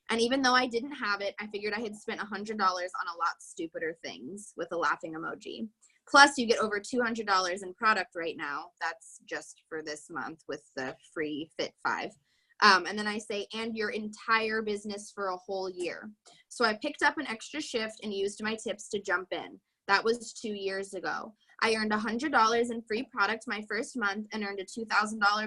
And even though I didn't have it, I figured I had spent $100 on a lot stupider things, with a laughing emoji. Plus, you get over $200 in product right now. That's just for this month with the free Fit 5. And then I say, and your entire business for a whole year. So I picked up an extra shift and used my tips to jump in. That was 2 years ago. I earned $100 in free product my first month and earned a $2,000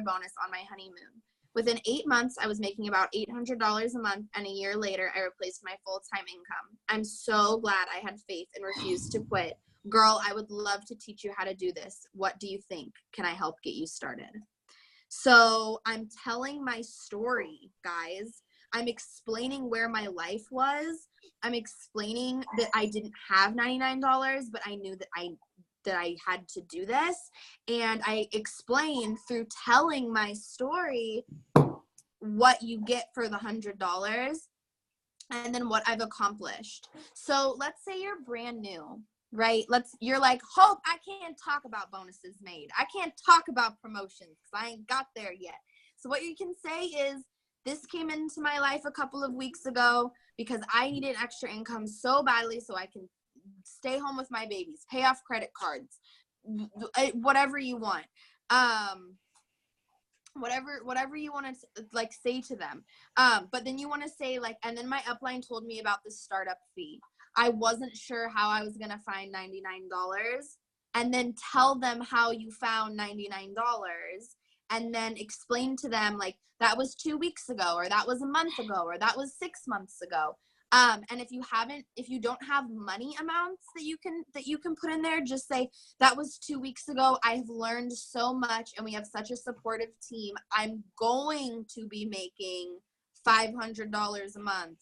bonus on my honeymoon. Within 8 months, I was making about $800 a month, and a year later, I replaced my full-time income. I'm so glad I had faith and refused to quit. Girl, I would love to teach you how to do this. What do you think? Can I help get you started? So I'm telling my story, guys. I'm explaining where my life was. I'm explaining that I didn't have $99, but I knew that I had to do this. And I explained through telling my story what you get for the $100 and then what I've accomplished. So let's say you're brand new, right? You're like, Hope, I can't talk about bonuses made. I can't talk about promotions because I ain't got there yet. So what you can say is, this came into my life a couple of weeks ago because I needed extra income so badly so I can stay home with my babies, pay off credit cards, whatever you want. Whatever you want to, like, say to them. But then you want to say, like, and then my upline told me about the startup fee. I wasn't sure how I was going to find $99, and then tell them how you found $99 and then explain to them like that was 2 weeks ago, or that was a month ago, or that was 6 months ago. And if you don't have money amounts that you can put in there, just say that was 2 weeks ago. I've learned so much and we have such a supportive team. I'm going to be making $500 a month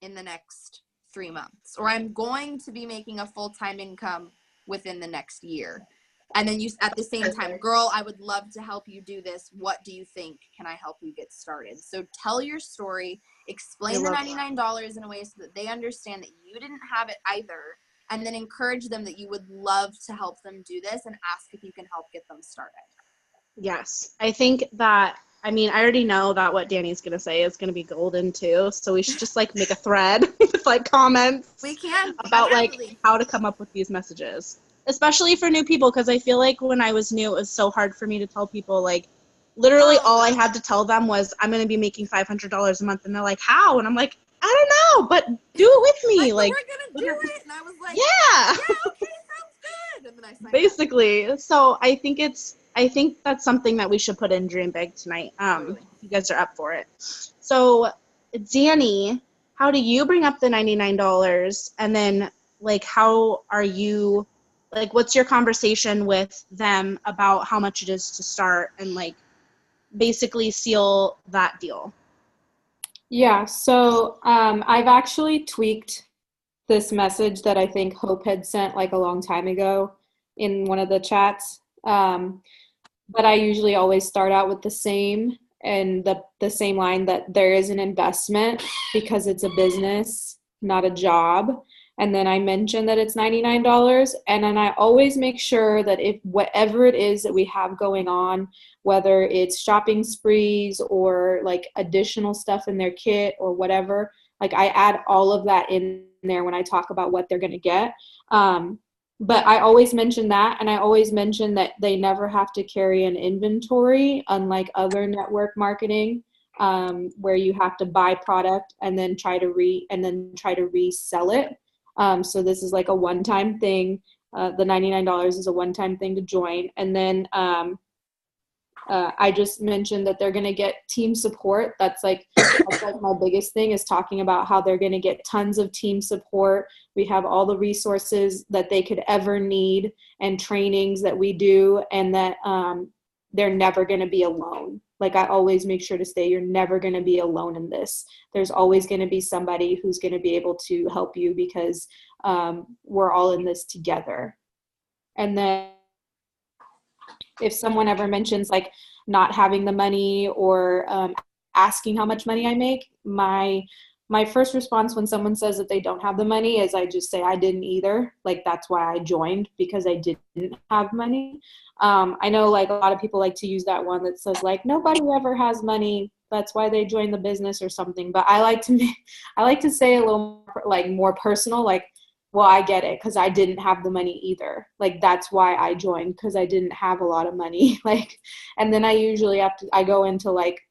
in the next 3 months, or I'm going to be making a full-time income within the next year. And then you, at the same time, girl, I would love to help you do this. What do you think? Can I help you get started? So tell your story, explain the $99 in a way so that they understand that you didn't have it either, and then encourage them that you would love to help them do this and ask if you can help get them started. Yes. I think that, I mean, I already know that what Danny's going to say is going to be golden too. So we should just like make a thread with like comments. We can. About like how to come up with these messages. Especially for new people, because I feel like when I was new, it was so hard for me to tell people, like, literally all I had to tell them was, I'm going to be making $500 a month. And they're like, how? And I'm like, I don't know, but do it with me. Like, we're going to do it. And I was like, yeah, okay, sounds good. And then I signed basically. Up. So I think that's something that we should put in Dream Big tonight. If you guys are up for it. So, Danny, how do you bring up the $99? And then, like, how are you... Like, what's your conversation with them about how much it is to start and, like, basically seal that deal? Yeah, so I've actually tweaked this message that I think Hope had sent, like, a long time ago in one of the chats. But I usually always start out with the same line, that there is an investment because it's a business, not a job. And then I mention that it's $99. And then I always make sure that if whatever it is that we have going on, whether it's shopping sprees or like additional stuff in their kit or whatever, like I add all of that in there when I talk about what they're going to get. But I always mention that, and I always mention that they never have to carry an inventory, unlike other network marketing, where you have to buy product and then try to resell it. So this is like a one-time thing. The $99 is a one-time thing to join. And then I just mentioned that they're going to get team support. That's like my biggest thing, is talking about how they're going to get tons of team support. We have all the resources that they could ever need and trainings that we do, and that they're never going to be alone. Like, I always make sure to say, you're never going to be alone in this. There's always going to be somebody who's going to be able to help you, because we're all in this together. And then if someone ever mentions like not having the money or asking how much money I make, my first response when someone says that they don't have the money is I just say I didn't either. Like, that's why I joined, because I didn't have money. I know like a lot of people like to use that one that says like nobody ever has money, that's why they join the business or something. But I like to say a little more personal, like, well, I get it, because I didn't have the money either. Like, that's why I joined, because I didn't have a lot of money. Like, and then I usually I go into like,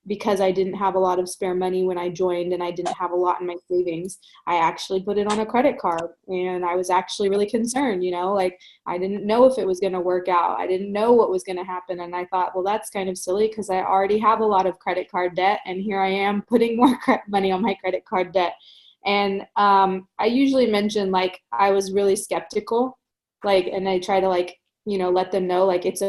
because I didn't have a lot of spare money when I joined and I didn't have a lot in my savings, I actually put it on a credit card, and I was actually really concerned, like I didn't know if it was going to work out. I didn't know what was going to happen. And I thought, well, that's kind of silly, because I already have a lot of credit card debt, and here I am putting more money on my credit card debt. And I usually mention like I was really skeptical, like, and I try to like, let them know like it's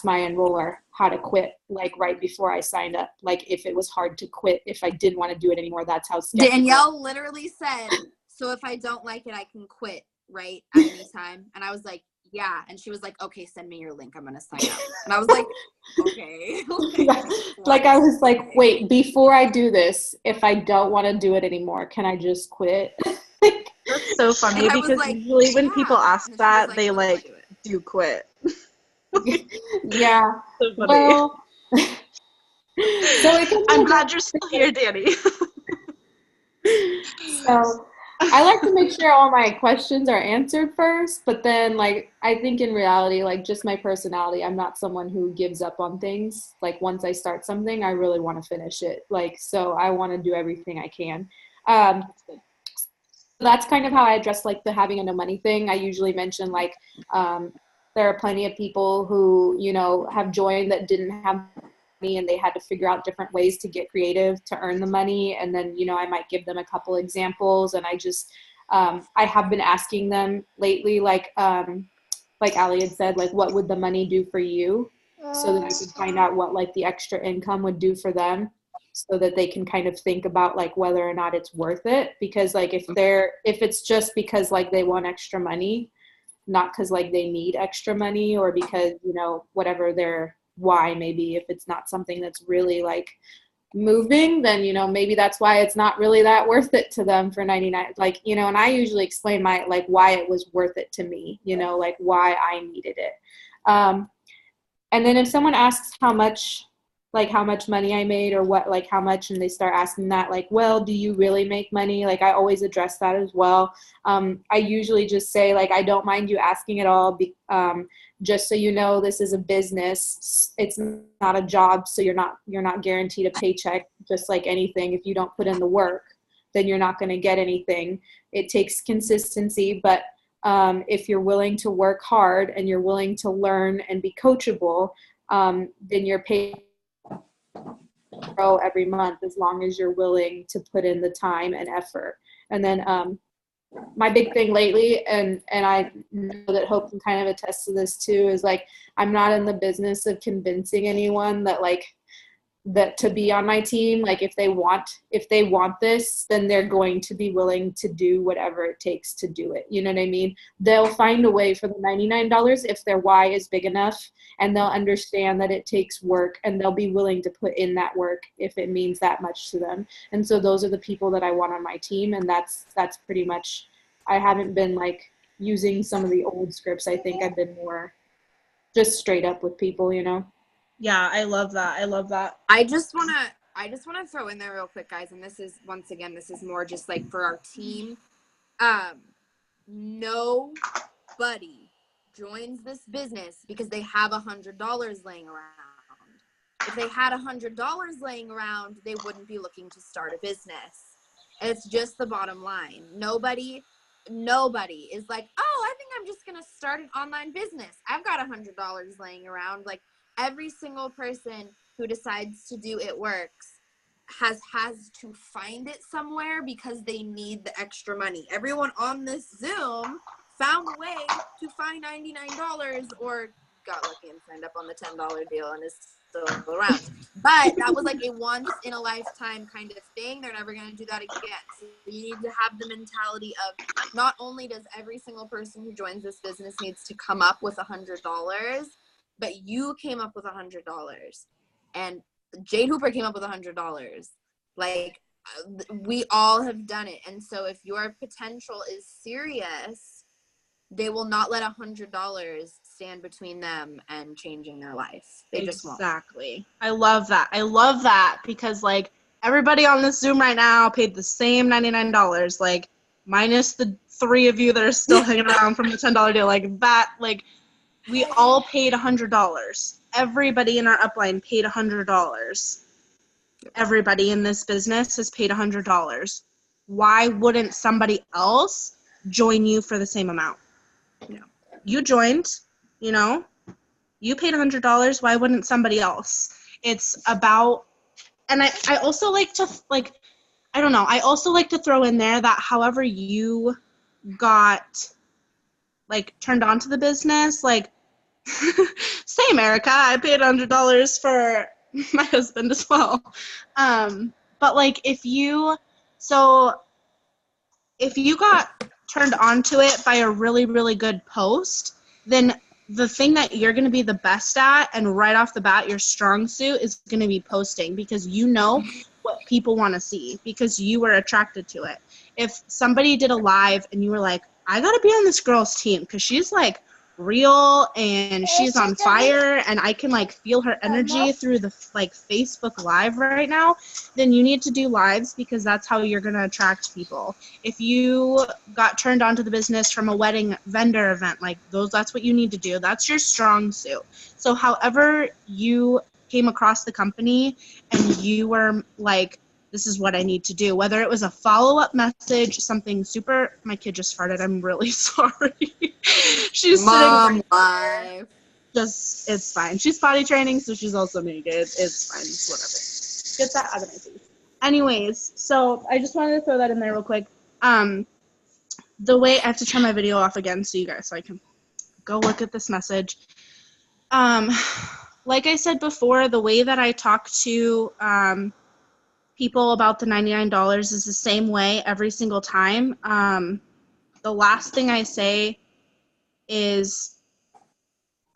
my enroller how to quit, like right before I signed up, like if it was hard to quit, if I didn't want to do it anymore. That's how skeptical. Danielle literally said, so if I don't like it, I can quit, right, at any time. And I was like, yeah. And she was like, okay, send me your link, I'm gonna sign up. And I was like, okay. Yeah. Like I was like, wait, before I do this, if I don't want to do it anymore, can I just quit? That's so funny, because like, usually when people ask that, like, they like do quit. Yeah. So funny. Well, I'm glad you're still here, Danny. So I like to make sure all my questions are answered first, but then like I think in reality, like just my personality, I'm not someone who gives up on things. Like once I start something, I really want to finish it. Like, so I want to do everything I can. that's kind of how I address like the having a no money thing. I usually mention like there are plenty of people who, you know, have joined that didn't have money and they had to figure out different ways to get creative to earn the money. And then, you know, I might give them a couple examples, and I just I have been asking them lately, like Allie had said, like, what would the money do for you? So that I could find out what like the extra income would do for them, so that they can kind of think about like whether or not it's worth it. Because like if it's just because like they want extra money, not because like they need extra money, or because, you know, whatever their why maybe, if it's not something that's really like moving, then, you know, maybe that's why it's not really that worth it to them for 99, like, you know. And I usually explain my like why it was worth it to me, you know, like why I needed it. And then if someone asks how much money I made, or what, like how much, and they start asking that, like, well, do you really make money? Like I always address that as well. I usually just say like, I don't mind you asking at all, just so you know, this is a business. It's not a job, so you're not guaranteed a paycheck. Just like anything, if you don't put in the work, then you're not going to get anything. It takes consistency, but if you're willing to work hard and you're willing to learn and be coachable, then you're paid grow every month, as long as you're willing to put in the time and effort. And then my big thing lately, and I know that Hope can kind of attest to this too, is like, I'm not in the business of convincing anyone that to be on my team. Like if they want this, then they're going to be willing to do whatever it takes to do it. You know what I mean? They'll find a way for the $99 if their why is big enough, and they'll understand that it takes work, and they'll be willing to put in that work if it means that much to them. And so those are the people that I want on my team. And that's pretty much, I haven't been like using some of the old scripts. I think I've been more just straight up with people, you know? Yeah, I love that. I just want to throw in there real quick, guys, and this is, once again, this is more just like for our team. Nobody joins this business because they have $100 laying around. If they had $100 laying around, they wouldn't be looking to start a business. It's just the bottom line. Nobody is like, oh, I think I'm just going to start an online business. I've got $100 laying around. Like, every single person who decides to do It Works has to find it somewhere because they need the extra money. Everyone on this Zoom found a way to find $99, or got lucky and signed up on the $10 deal and is still around. But that was like a once in a lifetime kind of thing. They're never going to do that again. So you need to have the mentality of, not only does every single person who joins this business needs to come up with $100, but you came up with $100, and Jade Hooper came up with $100. Like, we all have done it. And so if your potential is serious, they will not let $100 stand between them and changing their life. They just won't. Exactly. I love that because like everybody on this Zoom right now paid the same $99, like minus the 3 of you that are still hanging around from the $10 deal. Like that, like, we all paid $100. Everybody in our upline paid $100. Everybody in this business has paid $100. Why wouldn't somebody else join you for the same amount? No. You joined, you know, you paid $100. Why wouldn't somebody else? It's about, and I also like to, like, I don't know, I also like to throw in there that however you got, like, turned on to the business, like, same, Erica, I paid $100 for my husband as well. But like, if you got turned on to it by a really, really good post, then the thing that you're going to be the best at, and right off the bat, your strong suit is going to be posting, because you know what people want to see, because you were attracted to it. If somebody did a live and you were like, I got to be on this girl's team because she's like real and she's on fire and I can like feel her energy through the like Facebook Live right now, then you need to do lives, because that's how you're going to attract people. If you got turned on to the business from a wedding vendor event, like that's what you need to do. That's your strong suit. So however you came across the company and you were like this is what I need to do. Whether it was a follow-up message, something super, my kid just farted, I'm really sorry. She's Mom sitting life. just, it's fine. She's potty training, so she's also naked. It's fine, it's whatever. Get that out of my face. Anyways, so I just wanted to throw that in there real quick. The way, I have to turn my video off again so I can go look at this message. Like I said before, the way that I talk to people about the $99 is the same way every single time. The last thing I say is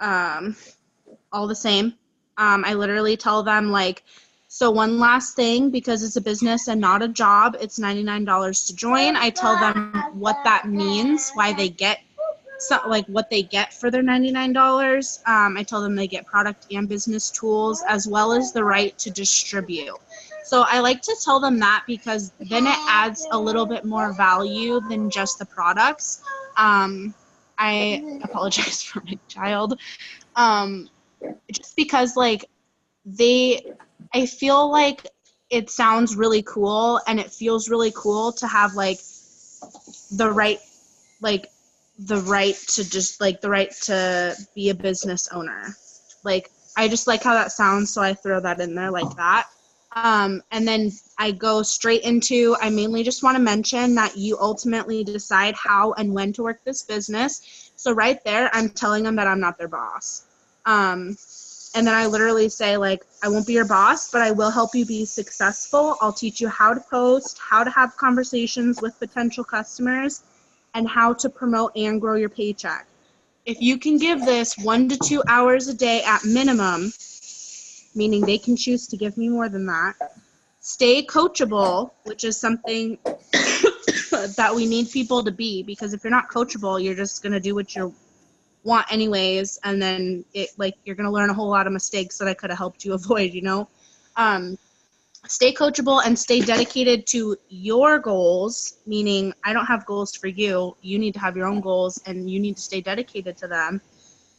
all the same. I literally tell them, like, so one last thing, because it's a business and not a job, it's $99 to join. I tell them what that means, why they get, like, what they get for their $99. I tell them they get product and business tools, as well as the right to distribute. So I like to tell them that, because then it adds a little bit more value than just the products. I apologize for my child. Just because, like, I feel like it sounds really cool, and it feels really cool to have, like, the right to be a business owner. Like, I just like how that sounds, so I throw that in there like that. And then I go straight into, I mainly just want to mention that you ultimately decide how and when to work this business. So right there, I'm telling them that I'm not their boss. And then I literally say, like, I won't be your boss, but I will help you be successful. I'll teach you how to post, how to have conversations with potential customers, and how to promote and grow your paycheck. If you can give this 1 to 2 hours a day at minimum, meaning they can choose to give me more than that, stay coachable, which is something that we need people to be, because if you're not coachable, you're just going to do what you want anyways, and then you're going to learn a whole lot of mistakes that I could have helped you avoid, you know? Stay coachable and stay dedicated to your goals, meaning I don't have goals for you. You need to have your own goals, and you need to stay dedicated to them.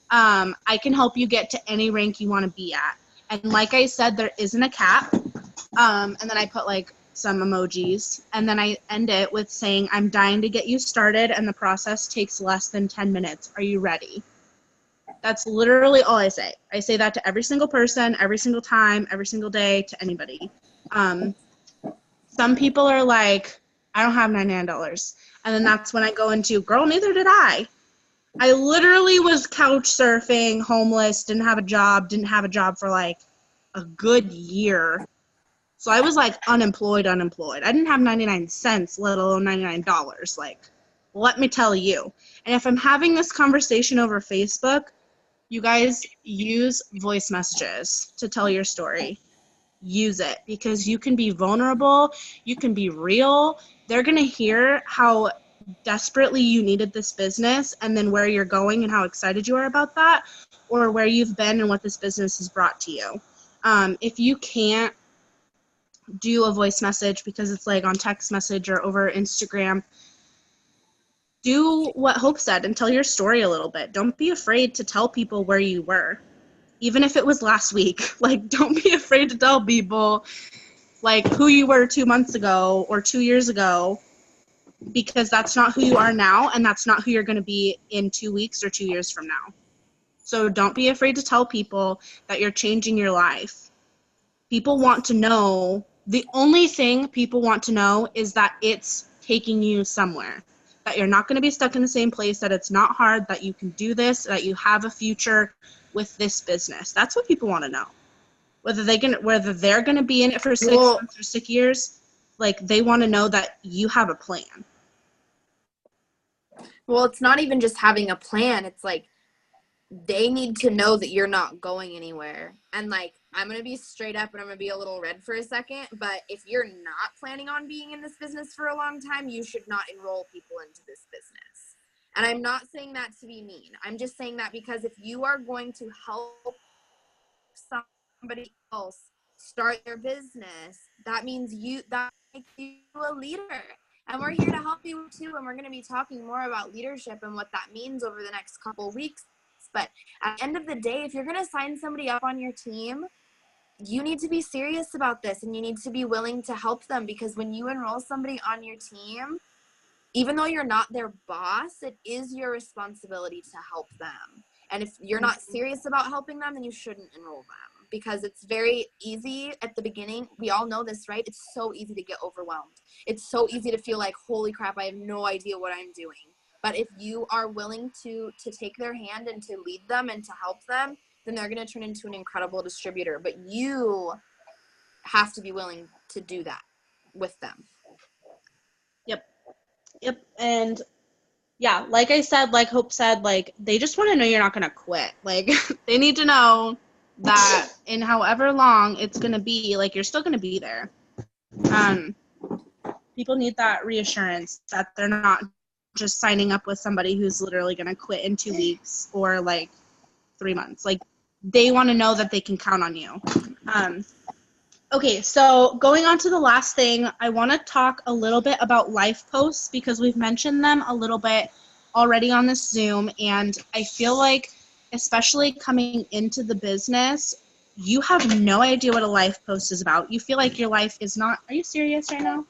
I can help you get to any rank you want to be at. And like I said, there isn't a cap. And then I put, like, some emojis. And then I end it with saying, I'm dying to get you started, and the process takes less than 10 minutes. Are you ready? That's literally all I say. I say that to every single person, every single time, every single day, to anybody. Some people are like, I don't have $99. And then that's when I go into, girl, neither did I. I literally was couch surfing, homeless, didn't have a job for like a good year. So I was like unemployed. I didn't have 99 cents, let alone $99. Like, let me tell you. And if I'm having this conversation over Facebook, you guys use voice messages to tell your story. Use it, because you can be vulnerable, you can be real. They're going to hear how desperately you needed this business, and then where you're going and how excited you are about that, or where you've been and what this business has brought to you. If you can't do a voice message because it's like on text message or over Instagram, do what Hope said and tell your story a little bit. Don't be afraid to tell people where you were. Even if it was last week, like, don't be afraid to tell people, like, who you were 2 months ago or 2 years ago, because that's not who you are now, and that's not who you're going to be in 2 weeks or 2 years from now. So don't be afraid to tell people that you're changing your life. People want to know, the only thing people want to know is that it's taking you somewhere, that you're not going to be stuck in the same place, that it's not hard, that you can do this, that you have a future with this business. That's what people want to know. Whether they're going to be in it for 6 months or 6 years, like, they want to know that you have a plan. Well, it's not even just having a plan. It's like, they need to know that you're not going anywhere. And, like, I'm going to be straight up and I'm going to be a little red for a second, but if you're not planning on being in this business for a long time, you should not enroll people into this business. And I'm not saying that to be mean. I'm just saying that because if you are going to help somebody else start their business, that means that makes you a leader. And we're here to help you too. And we're going to be talking more about leadership and what that means over the next couple of weeks. But at the end of the day, if you're going to sign somebody up on your team, you need to be serious about this, and you need to be willing to help them, because when you enroll somebody on your team, even though you're not their boss, it is your responsibility to help them. And if you're not serious about helping them, then you shouldn't enroll them, because it's very easy at the beginning. We all know this, right? It's so easy to get overwhelmed. It's so easy to feel like, holy crap, I have no idea what I'm doing. But if you are willing to take their hand and to lead them and to help them, then they're going to turn into an incredible distributor. But you have to be willing to do that with them. Yep. And yeah, like I said, like Hope said, like they just want to know you're not going to quit. Like they need to know that in however long it's going to be, like you're still going to be there. People need that reassurance that they're not just signing up with somebody who's literally going to quit in 2 weeks or like 3 months. Like they want to know that they can count on you. Okay, so going on to the last thing, I want to talk a little bit about life posts, because we've mentioned them a little bit already on this Zoom, and I feel like, especially coming into the business, you have no idea what a life post is about. You feel like your life is not. Are you serious right now?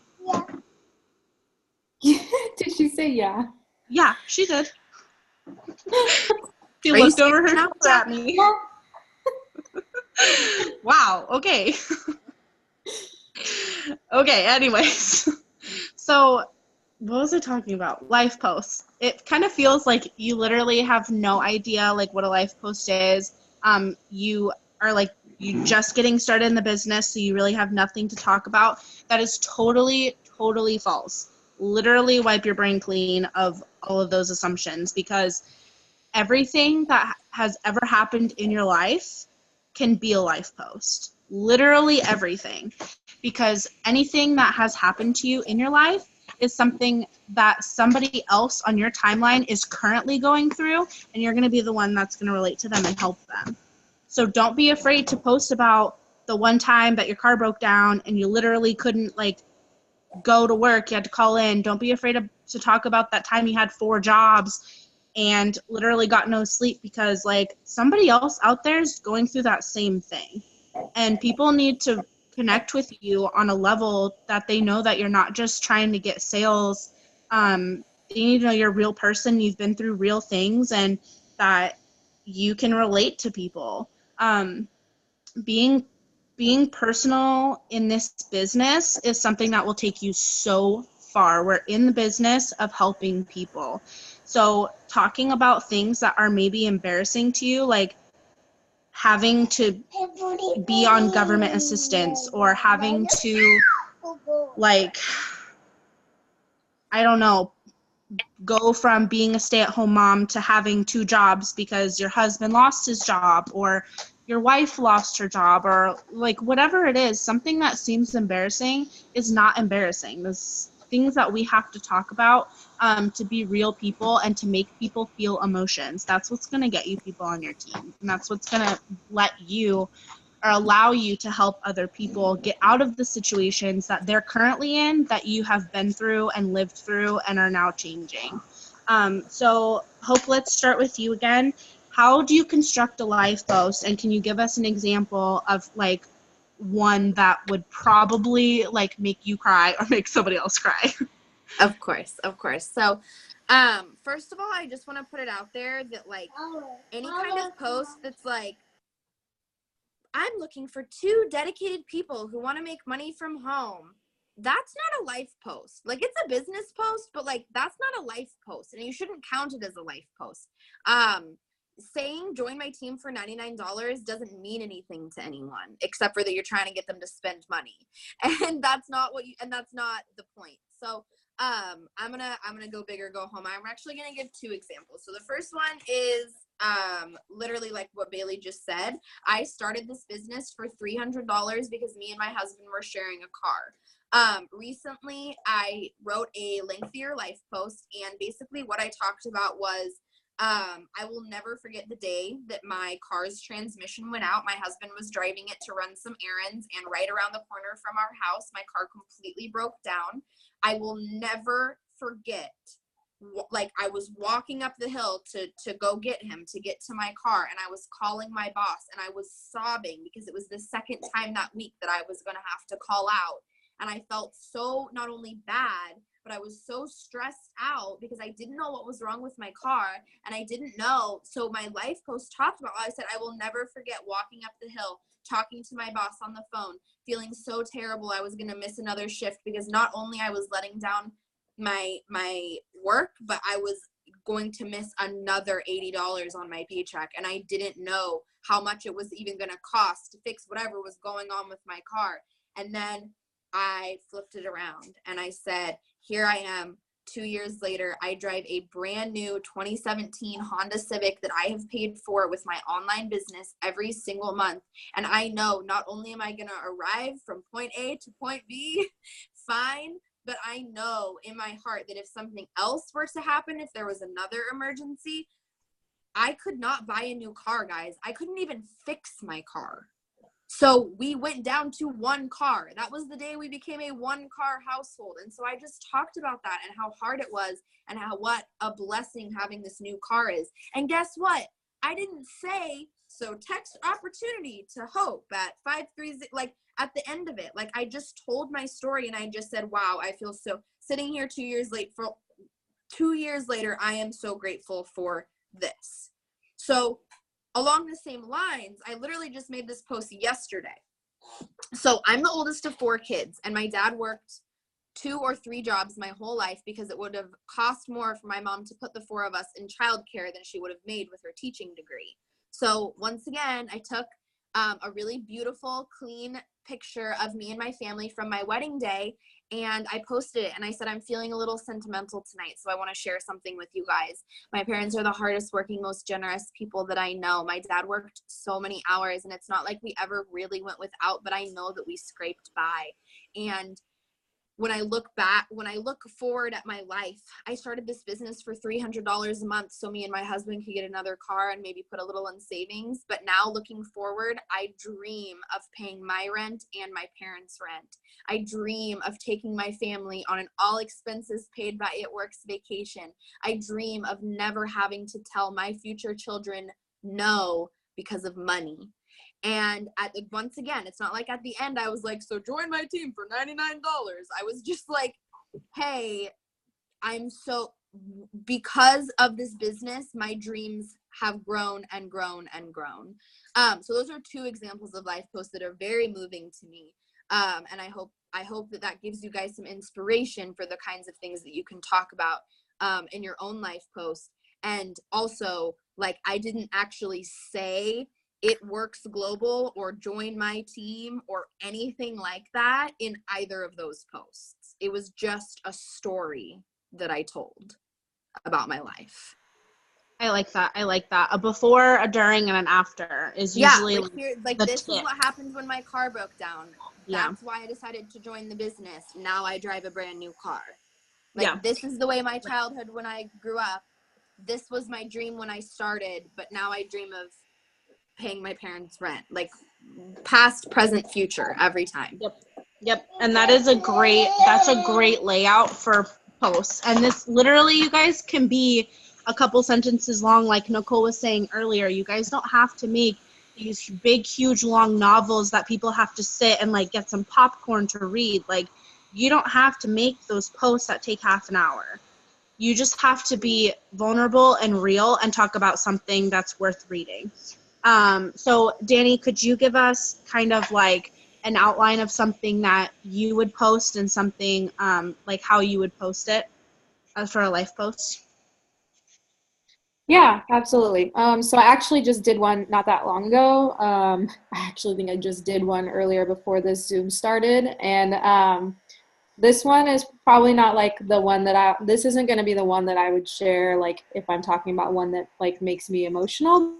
Yeah. Did she say yeah? Yeah, she did. She looked over her shoulder at me. Wow, okay. Okay, anyways. So, what was I talking about? Life posts. It kind of feels like you literally have no idea like what a life post is. You are like you just getting started in the business, so you really have nothing to talk about. That is totally false. Literally wipe your brain clean of all of those assumptions, because everything that has ever happened in your life can be a life post. Literally everything. Because anything that has happened to you in your life is something that somebody else on your timeline is currently going through, and you're going to be the one that's going to relate to them and help them. So don't be afraid to post about the one time that your car broke down and you literally couldn't like go to work, you had to call in. Don't be afraid to talk about that time you had 4 jobs and literally got no sleep, because like somebody else out there is going through that same thing. And people need to connect with you on a level that they know that you're not just trying to get sales. They need to know you're a real person, you've been through real things, and that you can relate to people. Being personal in this business is something that will take you so far. We're in the business of helping people. So talking about things that are maybe embarrassing to you, like having to be on government assistance, or having to, like, I don't know, go from being a stay-at-home mom to having 2 jobs because your husband lost his job, or your wife lost her job, or like whatever it is, something that seems embarrassing is not embarrassing. There's things that we have to talk about to be real people and to make people feel emotions. That's what's going to get you people on your team, and that's what's going to let you or allow you to help other people get out of the situations that they're currently in, that you have been through and lived through and are now changing. So Hope, let's start with you again. How do you construct a life post, and can you give us an example of like one that would probably like make you cry or make somebody else cry? Of course. So, first of all, I just want to put it out there that like any kind of post that's like, I'm looking for 2 dedicated people who want to make money from home, that's not a life post. Like, it's a business post, but like that's not a life post, and you shouldn't count it as a life post. Saying join my team for $99 doesn't mean anything to anyone, except for that you're trying to get them to spend money, and that's not the point. So I'm gonna go big or go home. I'm actually gonna give 2 examples. So the first one is literally like what Bailey just said. I started this business for $300 because me and my husband were sharing a car. Recently I wrote a lengthier life post, and basically what I talked about was I will never forget the day that my car's transmission went out. My husband was driving it to run some errands, and right around the corner from our house, my car completely broke down. I will never forget like I was walking up the hill to go get him, to get to my car, and I was calling my boss, and I was sobbing because it was the second time that week that I was going to have to call out. And I felt so not only bad, but I was so stressed out because I didn't know what was wrong with my car, and I didn't know. So my life post talked about, I said, I will never forget walking up the hill, talking to my boss on the phone, feeling so terrible I was going to miss another shift because not only I was letting down my work, but I was going to miss another $80 on my paycheck, and I didn't know how much it was even going to cost to fix whatever was going on with my car. And then I flipped it around and I said, here I am 2 years later. I drive a brand new 2017 Honda Civic that I have paid for with my online business every single month. And I know not only am I going to arrive from point A to point B fine, but I know in my heart that if something else were to happen, if there was another emergency, I could not buy a new car, guys. I couldn't even fix my car. So we went down to one car. That was the day we became a one-car household. And so I just talked about that and how hard it was and how what a blessing having this new car is. And guess what? I didn't say, so text opportunity to Hope at 530, like at the end of it. Like I just told my story and I just said, wow, I feel so, sitting here 2 years late for 2 years later, I am so grateful for this. So along the same lines, I literally just made this post yesterday. So I'm the oldest of 4 kids, and my dad worked 2 or 3 jobs my whole life because it would have cost more for my mom to put the 4 of us in childcare than she would have made with her teaching degree. So once again, I took a really beautiful, clean picture of me and my family from my wedding day, and I posted it, and I said, I'm feeling a little sentimental tonight, so I want to share something with you guys. My parents are the hardest working, most generous people that I know. My dad worked so many hours, and it's not like we ever really went without, but I know that we scraped by. And when I look forward at my life, I started this business for $300 a month so me and my husband could get another car and maybe put a little in savings. But now looking forward, I dream of paying my rent and my parents' rent. I dream of taking my family on an all expenses paid by It Works vacation. I dream of never having to tell my future children no because of money. And once again, it's not like at the end I was like, so join my team for $99. I was just like, hey, because of this business, my dreams have grown and grown and grown. So those are 2 examples of life posts that are very moving to me. And I hope that gives you guys some inspiration for the kinds of things that you can talk about in your own life post. And also, like, I didn't actually say It Works Global or join my team or anything like that in either of those posts. It was just a story that I told about my life. I like that. A before, a during, and an after is usually this is what happened when my car broke down. That's why I decided to join the business. Now I drive a brand new car. This is the way my childhood when I grew up. This was my dream when I started, but now I dream of paying my parents' rent, like past, present, future, every time. Yep. And that's a great layout for posts. And this literally, you guys, can be a couple sentences long, like Nicole was saying earlier. You guys don't have to make these big, huge, long novels that people have to sit and like get some popcorn to read. Like, you don't have to make those posts that take half an hour. You just have to be vulnerable and real and talk about something that's worth reading. So Danny, could you give us kind of like an outline of something that you would post and something like how you would post it for a life post? Yeah, absolutely. So I actually just did one not that long ago. I actually think I just did one earlier before this Zoom started. And this one is probably not like the one that this isn't going to be the one that I would share, like if I'm talking about one that like makes me emotional.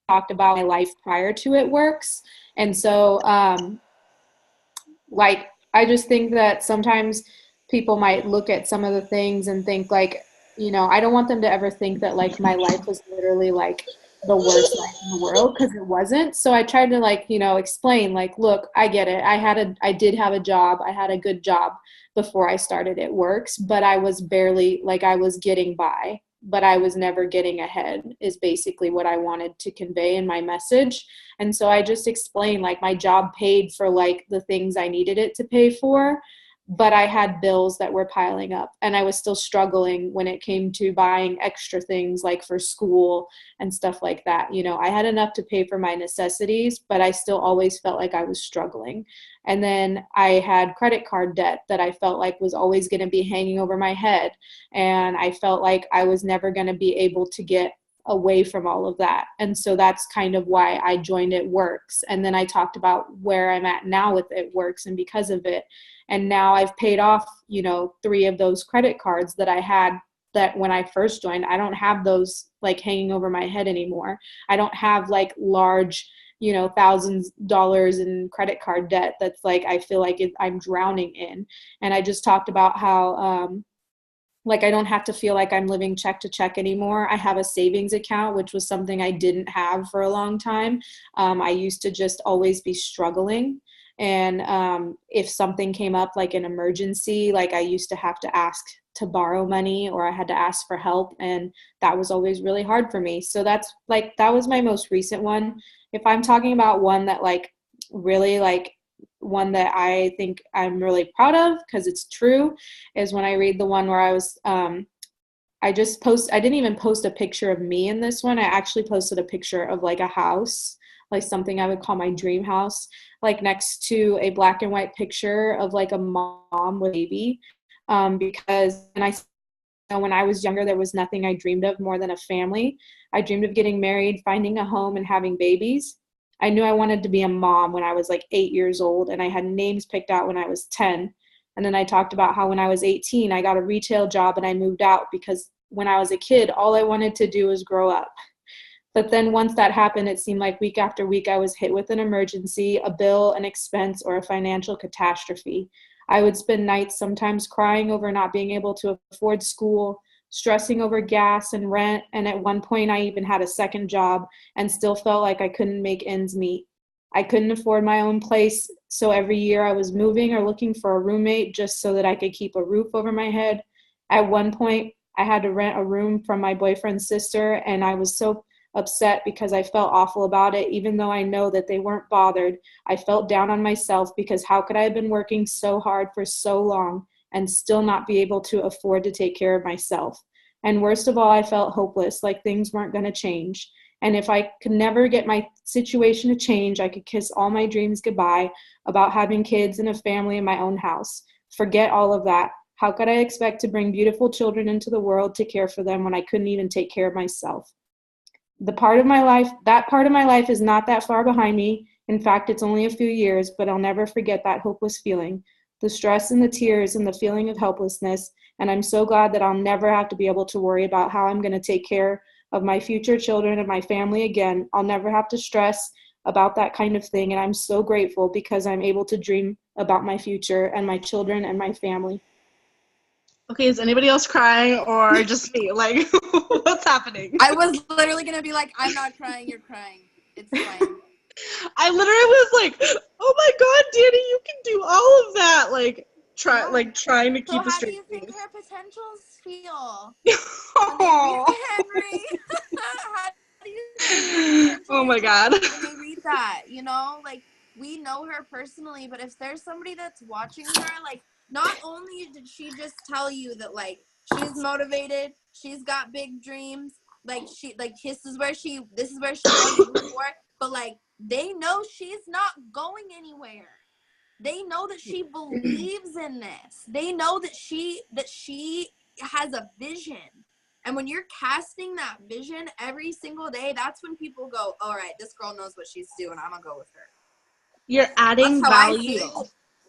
Talked about my life prior to It Works. And so like I just think that sometimes people might look at some of the things and think like, you know, I don't want them to ever think that like my life was literally like the worst life in the world, because it wasn't. So I tried to like, you know, explain like, look, I get it. I did have a job. I had a good job before I started It Works, but I was barely, like, I was getting by, but I was never getting ahead, is basically what I wanted to convey in my message. And so I just explained like my job paid for like the things I needed it to pay for, but I had bills that were piling up, and I was still struggling when it came to buying extra things like for school and stuff like that. You know, I had enough to pay for my necessities, but I still always felt like I was struggling. And then I had credit card debt that I felt like was always going to be hanging over my head. And I felt like I was never going to be able to get away from all of that. And so that's kind of why I joined It Works. And then I talked about where I'm at now with It Works, and because of it. And now I've paid off, you know, 3 of those credit cards that I had that when I first joined. I don't have those like hanging over my head anymore. I don't have like large, you know, thousands of dollars in credit card debt that's like I feel like I'm drowning in. And I just talked about how like I don't have to feel like I'm living check to check anymore. I have a savings account, which was something I didn't have for a long time. I used to just always be struggling. And if something came up like an emergency, like I used to have to ask to borrow money, or I had to ask for help, and that was always really hard for me. So that's like, that was my most recent one. If I'm talking about one that like really like one that I think I'm really proud of because it's true, is when I read the one where I was I didn't even post a picture of me in this one. I actually posted a picture of like a house, like something I would call my dream house, like next to a black and white picture of like a mom with a baby. Because when I was younger, there was nothing I dreamed of more than a family. I dreamed of getting married, finding a home, and having babies. I knew I wanted to be a mom when I was like 8 years old, and I had names picked out when I was 10. And then I talked about how when I was 18, I got a retail job and I moved out because when I was a kid, all I wanted to do was grow up. But then once that happened, it seemed like week after week, I was hit with an emergency, a bill, an expense, or a financial catastrophe. I would spend nights sometimes crying over not being able to afford school, stressing over gas and rent, and at one point I even had a second job and still felt like I couldn't make ends meet. I couldn't afford my own place, so every year I was moving or looking for a roommate just so that I could keep a roof over my head. At one point, I had to rent a room from my boyfriend's sister, and I was so upset because I felt awful about it, even though I know that they weren't bothered. I felt down on myself because how could I have been working so hard for so long and still not be able to afford to take care of myself? And worst of all, I felt hopeless, like things weren't going to change. And if I could never get my situation to change, I could kiss all my dreams goodbye about having kids and a family in my own house. Forget all of that. How could I expect to bring beautiful children into the world to care for them when I couldn't even take care of myself? That part of my life is not that far behind me. In fact, it's only a few years, but I'll never forget that hopeless feeling, the stress and the tears and the feeling of helplessness. And I'm so glad that I'll never have to be able to worry about how I'm going to take care of my future children and my family again. I'll never have to stress about that kind of thing. And I'm so grateful because I'm able to dream about my future and my children and my family. Okay, is anybody else crying or just me? Like, what's happening? I was literally going to be like, I'm not crying, you're crying. It's fine. I literally was like, oh my God, Danny, you can do all of that. Like, trying to keep a straight face. So how do you think her potentials feel? Oh. Henry. How do you think her Oh my God. when they read that, you know? Like, we know her personally, but if there's somebody that's watching her, like, not only did she just tell you that, like, she's motivated, she's got big dreams, like, this is where she was before, but, like, they know she's not going anywhere. They know that she believes in this. They know that she has a vision. And when you're casting that vision every single day, that's when people go, all right, this girl knows what she's doing. I'm going to go with her. You're adding value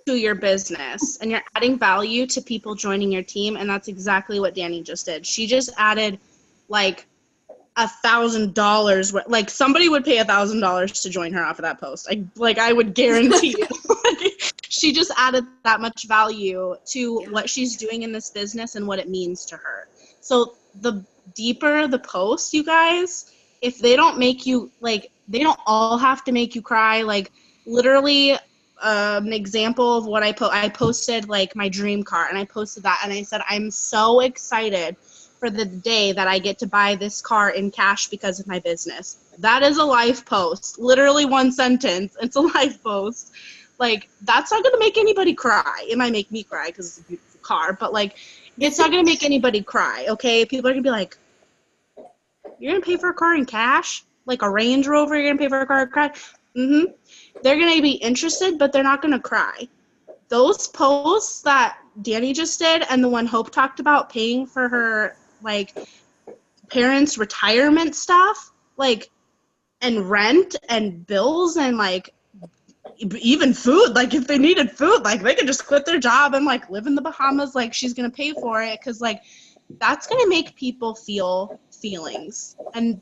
to your business, and you're adding value to people joining your team, and that's exactly what Danny just did. She just added, like, $1,000. Like, somebody would pay $1,000 to join her off of that post. I would guarantee it. She just added that much value to what she's doing in this business and what it means to her. So the deeper the post, you guys, if they don't make you, like, they don't all have to make you cry. Like, literally, an example of what I posted, like, my dream car, and I posted that, and I said, I'm so excited for the day that I get to buy this car in cash because of my business. That is a life post. Literally one sentence. It's a life post. Like, that's not going to make anybody cry. It might make me cry because it's a beautiful car, but, like, it's not going to make anybody cry, okay? People are going to be like, you're going to pay for a car in cash? Like a Range Rover, you're going to pay for a car in cash? Mm-hmm. They're going to be interested, but they're not going to cry. Those posts that Danny just did and the one Hope talked about paying for her, like, parents' retirement stuff, like, and rent and bills and, like, even food, like, if they needed food, like, they could just quit their job and, like, live in the Bahamas, like, she's gonna pay for it, because, like, that's gonna make people feel feelings, and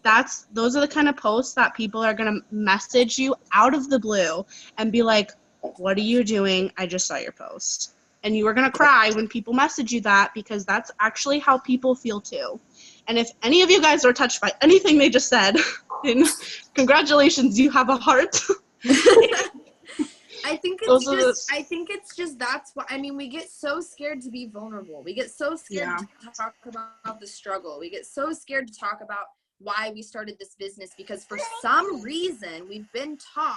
those are the kind of posts that people are gonna message you out of the blue and be like, what are you doing? I just saw your post. And you are gonna cry when people message you that, because that's actually how people feel too. And if any of you guys are touched by anything they just said, then congratulations, you have a heart. I think it's just that's what I mean. We get so scared to be vulnerable. We get so scared to talk about the struggle. We get so scared to talk about why we started this business, because for some reason we've been taught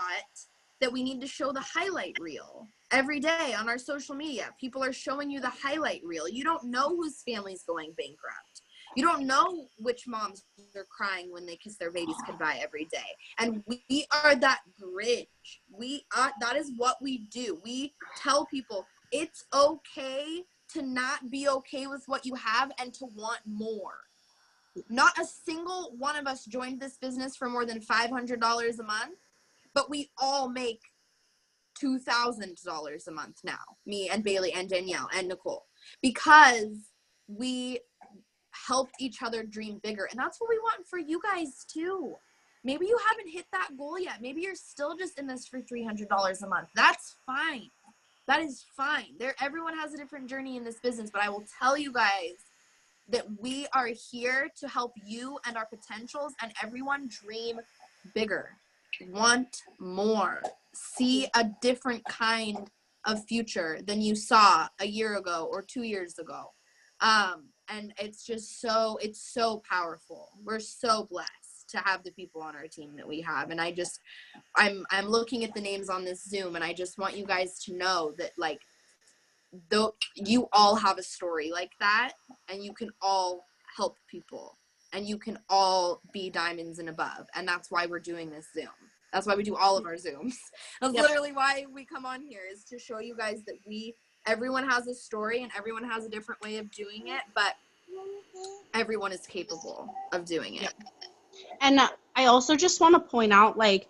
that we need to show the highlight reel every day on our social media. People are showing you the highlight reel. You don't know whose family's going bankrupt. You don't know which moms are crying when they kiss their babies goodbye every day. And we are that bridge. That is what we do. We tell people it's okay to not be okay with what you have and to want more. Not a single one of us joined this business for more than $500 a month, but we all make $2,000 a month now, me and Bailey and Danielle and Nicole, because we helped each other dream bigger. And that's what we want for you guys too. Maybe you haven't hit that goal yet. Maybe you're still just in this for $300 a month. That's fine. That is fine. Everyone has a different journey in this business, but I will tell you guys that we are here to help you and our potentials and everyone dream bigger, want more, see a different kind of future than you saw a year ago or 2 years ago. And it's just it's so powerful. We're so blessed to have the people on our team that we have. And I'm looking at the names on this Zoom, and I just want you guys to know that, like, though you all have a story like that, and you can all help people, and you can all be diamonds and above. And that's why we're doing this Zoom. That's why we do all of our Zooms. That's literally why we come on here, is to show you guys that everyone has a story and everyone has a different way of doing it, but everyone is capable of doing it. And I also just want to point out, like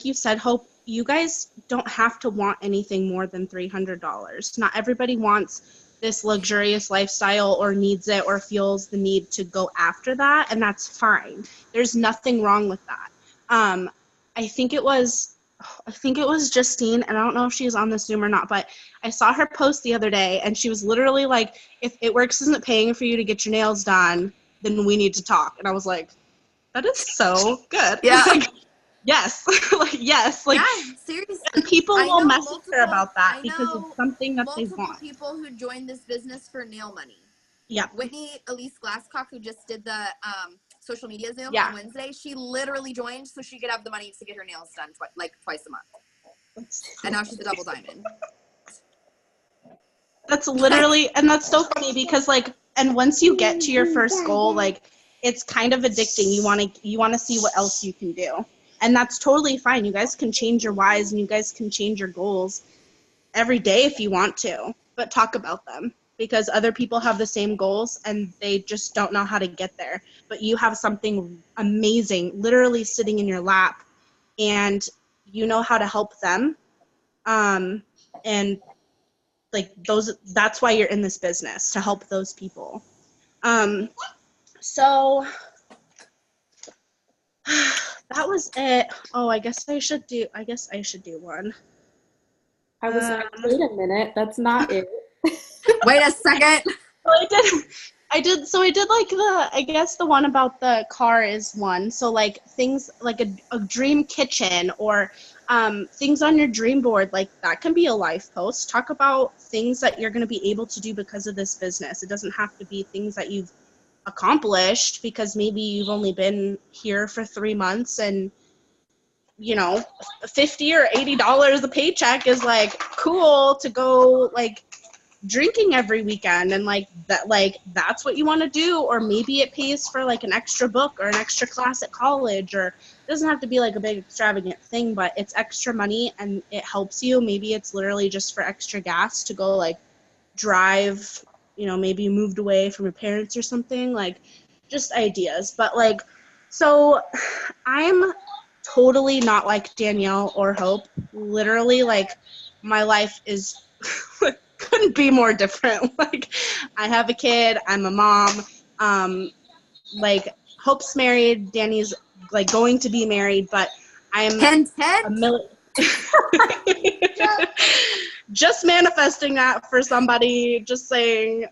you said, Hope, you guys don't have to want anything more than $300. Not everybody wants this luxurious lifestyle or needs it or feels the need to go after that, and that's fine. There's nothing wrong with that. I think it was Justine, and I don't know if she's on the Zoom or not, but I saw her post the other day, and she was literally like, if It Works isn't paying for you to get your nails done, then we need to talk. And I was like, that is so good. Yeah. Like, yes. Yes. Like, yeah, seriously. And people will message her about that because it's something that they want. Multiple people who joined this business for nail money. Yeah. Whitney Elise Glasscock, who just did the social media Zoom on Wednesday, she literally joined so she could have the money to get her nails done twice a month. And now she's a double diamond. That's literally, and that's so funny because, like, and once you get to your first goal, like, it's kind of addicting. You want to see what else you can do. And that's totally fine. You guys can change your whys and you guys can change your goals every day if you want to, but talk about them, because other people have the same goals and they just don't know how to get there. But you have something amazing literally sitting in your lap, and you know how to help them. And like that's why you're in this business, to help those people. So that was it. Oh, I guess I should do one. I was like, wait a minute, that's not it. Wait a second. Well, I did like I guess the one about the car is one. So like things like a dream kitchen or things on your dream board, like that can be a life post. Talk about things that you're going to be able to do because of this business. It doesn't have to be things that you've accomplished because maybe you've only been here for 3 months and $50 or $80 a paycheck is like cool to go like drinking every weekend and that's what you want to do, or maybe it pays for like an extra book or an extra class at college, or it doesn't have to be like a big extravagant thing, but it's extra money and it helps you. Maybe it's literally just for extra gas to go like drive, maybe you moved away from your parents or something, like just ideas. But like, so I'm totally not like Danielle or Hope. Literally, like my life is couldn't be more different. Like I have a kid, I'm a mom, like Hope's married, Danny's like going to be married, but I'm just manifesting that for somebody, just saying,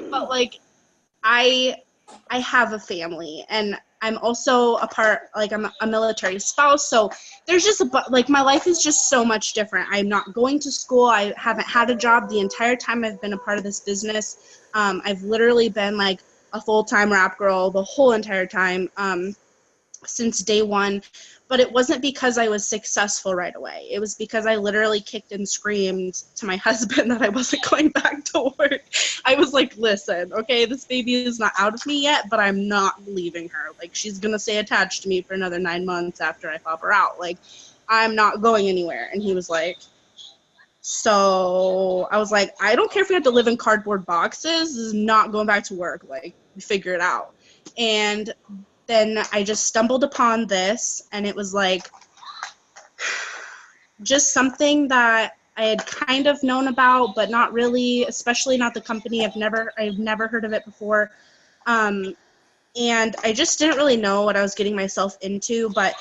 but like I have a family and I'm also I'm a military spouse, so there's just like my life is just so much different. I'm not going to school. I haven't had a job the entire time I've been a part of this business. I've literally been like a full-time rap girl the whole entire time since day one, but it wasn't because I was successful right away. It was because I literally kicked and screamed to my husband that I wasn't going back to work. I was like, listen, okay, this baby is not out of me yet, but I'm not leaving her. Like, she's going to stay attached to me for another 9 months after I pop her out. Like, I'm not going anywhere. And he was like, so I was like, I don't care if we have to live in cardboard boxes. This is not going back to work. Like, figure it out. And then I just stumbled upon this, and it was like just something that I had kind of known about, but not really, especially not the company. I've never heard of it before. And I just didn't really know what I was getting myself into, but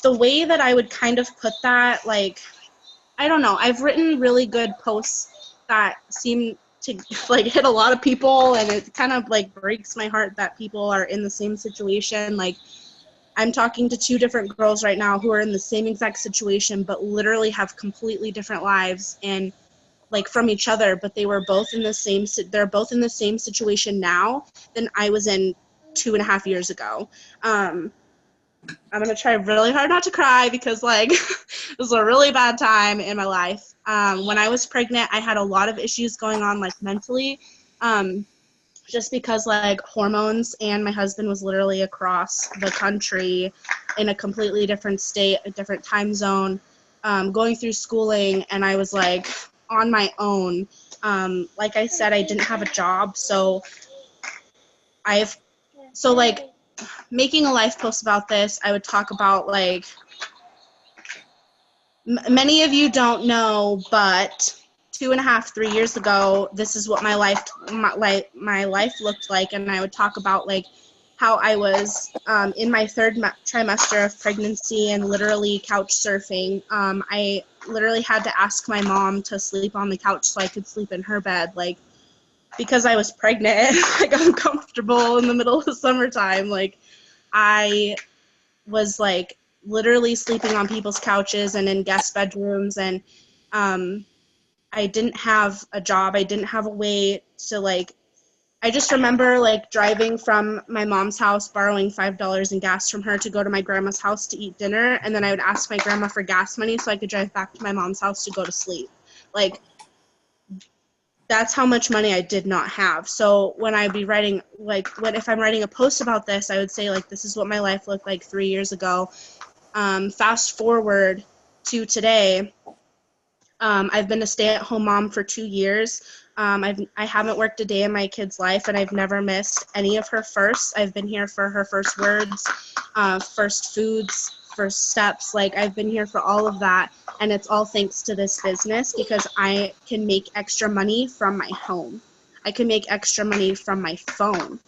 the way that I would kind of put that, like, I don't know, I've written really good posts that seem to like hit a lot of people, and it kind of like breaks my heart that people are in the same situation. Like, I'm talking to 2 different girls right now who are in the same exact situation, but literally have completely different lives and like from each other, but they're both in the same situation now than I was in 2.5 years ago. I'm going to try really hard not to cry because, like, it was a really bad time in my life. When I was pregnant, I had a lot of issues going on, like, mentally, just because, like, hormones, and my husband was literally across the country in a completely different state, a different time zone, going through schooling, and I was, like, on my own. Like I said, I didn't have a job, so making a life post about this, I would talk about, like, many of you don't know, but 2.5, 3 years ago, this is what my life looked like, and I would talk about, like, how I was in my 3rd trimester of pregnancy and literally couch surfing. I literally had to ask my mom to sleep on the couch so I could sleep in her bed, like, because I was pregnant, like, uncomfortable in the middle of the summertime. Like, I was, like, literally sleeping on people's couches and in guest bedrooms, and I didn't have a job. I didn't have a way to, like, I just remember, like, driving from my mom's house, borrowing $5 in gas from her to go to my grandma's house to eat dinner, and then I would ask my grandma for gas money so I could drive back to my mom's house to go to sleep. Like, that's how much money I did not have. So when I'd be writing, like, if I'm writing a post about this, I would say, like, this is what my life looked like 3 years ago. Fast forward to today, I've been a stay-at-home mom for 2 years. I haven't worked a day in my kid's life, and I've never missed any of her firsts. I've been here for her first words, first foods, first steps. Like, I've been here for all of that, and it's all thanks to this business because I can make extra money from my home. I can make extra money from my phone.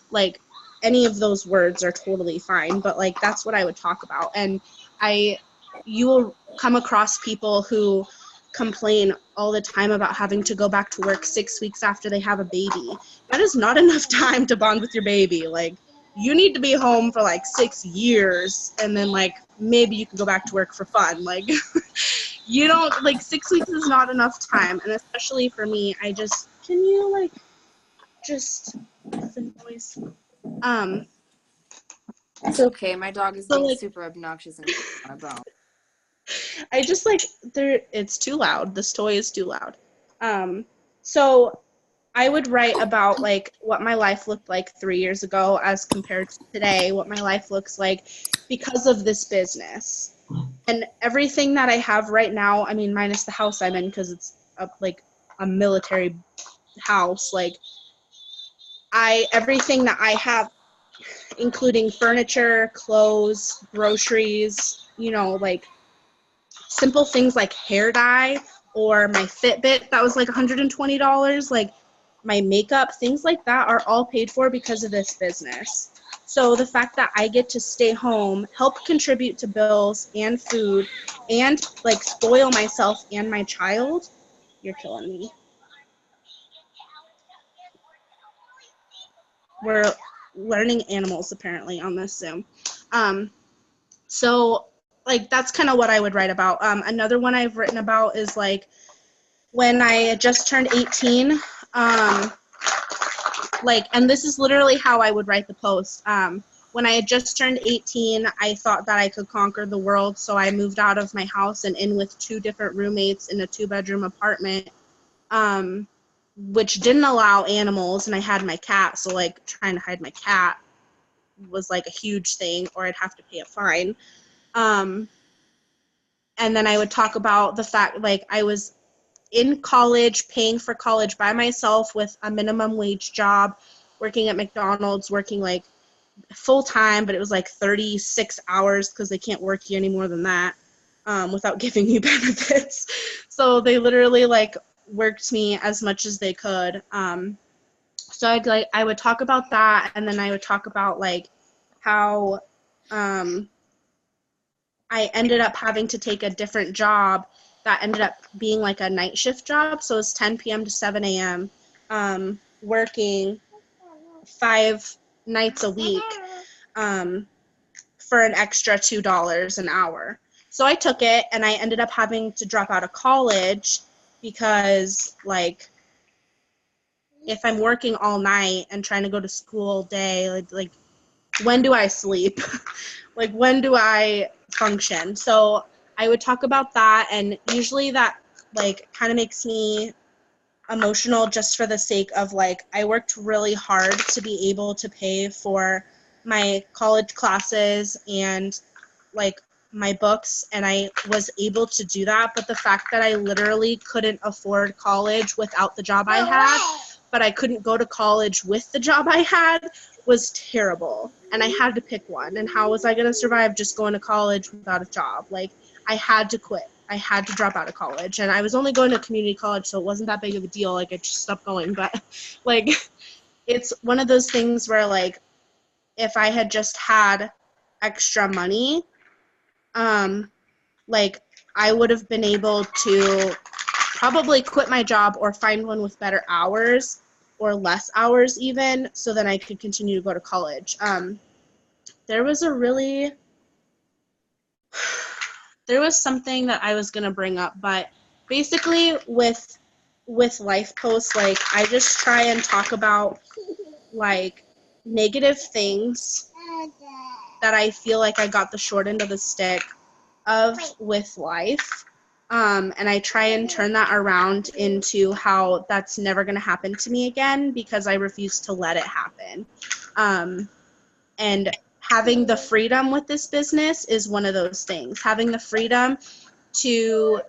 Like, any of those words are totally fine, but, like, that's what I would talk about. And you will come across people who complain all the time about having to go back to work 6 weeks after they have a baby. That is not enough time to bond with your baby. Like, you need to be home for like 6 years, and then like maybe you can go back to work for fun. Like, you don't, like, 6 weeks is not enough time. And especially for me, can you like just the noise? It's okay. My dog is So, being like, super obnoxious and on a bone. I just like it's too loud. This toy is too loud. So I would write about like what my life looked like 3 years ago as compared to today, what my life looks like because of this business. And everything that I have right now, I mean, minus the house I'm in because it's a military house, like everything that I have, including furniture, clothes, groceries, you know, like simple things like hair dye or my Fitbit that was like $120, like my makeup, things like that are all paid for because of this business. So the fact that I get to stay home, help contribute to bills and food, and like spoil myself and my child, you're killing me. We're learning animals apparently on this Zoom. So like that's kind of what I would write about. Another one I've written about is like when I had just turned 18, and this is literally how I would write the post. When I had just turned 18, I thought that I could conquer the world, so I moved out of my house and in with 2 different roommates in a 2-bedroom apartment, which didn't allow animals, and I had my cat, so like trying to hide my cat was like a huge thing, or I'd have to pay a fine. And then I would talk about the fact like I was in college, paying for college by myself with a minimum wage job, working at McDonald's, working like full time, but it was like 36 hours because they can't work you any more than that without giving you benefits. So they literally like worked me as much as they could. So I would talk about that, and then I would talk about like how I ended up having to take a different job that ended up being like a night shift job. So it's 10 p.m. to 7 a.m. Working 5 nights a week for an extra $2 an hour. So I took it, and I ended up having to drop out of college because like if I'm working all night and trying to go to school all day, like when do I sleep? Like when do I function? So I would talk about that, and usually that like kind of makes me emotional just for the sake of like I worked really hard to be able to pay for my college classes and like my books, and I was able to do that, but the fact that I literally couldn't afford college without the job I had, but I couldn't go to college with the job I had was terrible, and I had to pick one. And how was I going to survive just going to college without a job? Like, I had to quit. I had to drop out of college, and I was only going to community college, so it wasn't that big of a deal. Like, I just stopped going, but like it's one of those things where like if I had just had extra money, like I would have been able to probably quit my job or find one with better hours or less hours even, so that I could continue to go to college. There was something that I was gonna bring up, but basically with life posts, like I just try and talk about like negative things that I feel like I got the short end of the stick of with life. And I try and turn that around into how that's never going to happen to me again because I refuse to let it happen. And having the freedom with this business is one of those things. Having the freedom to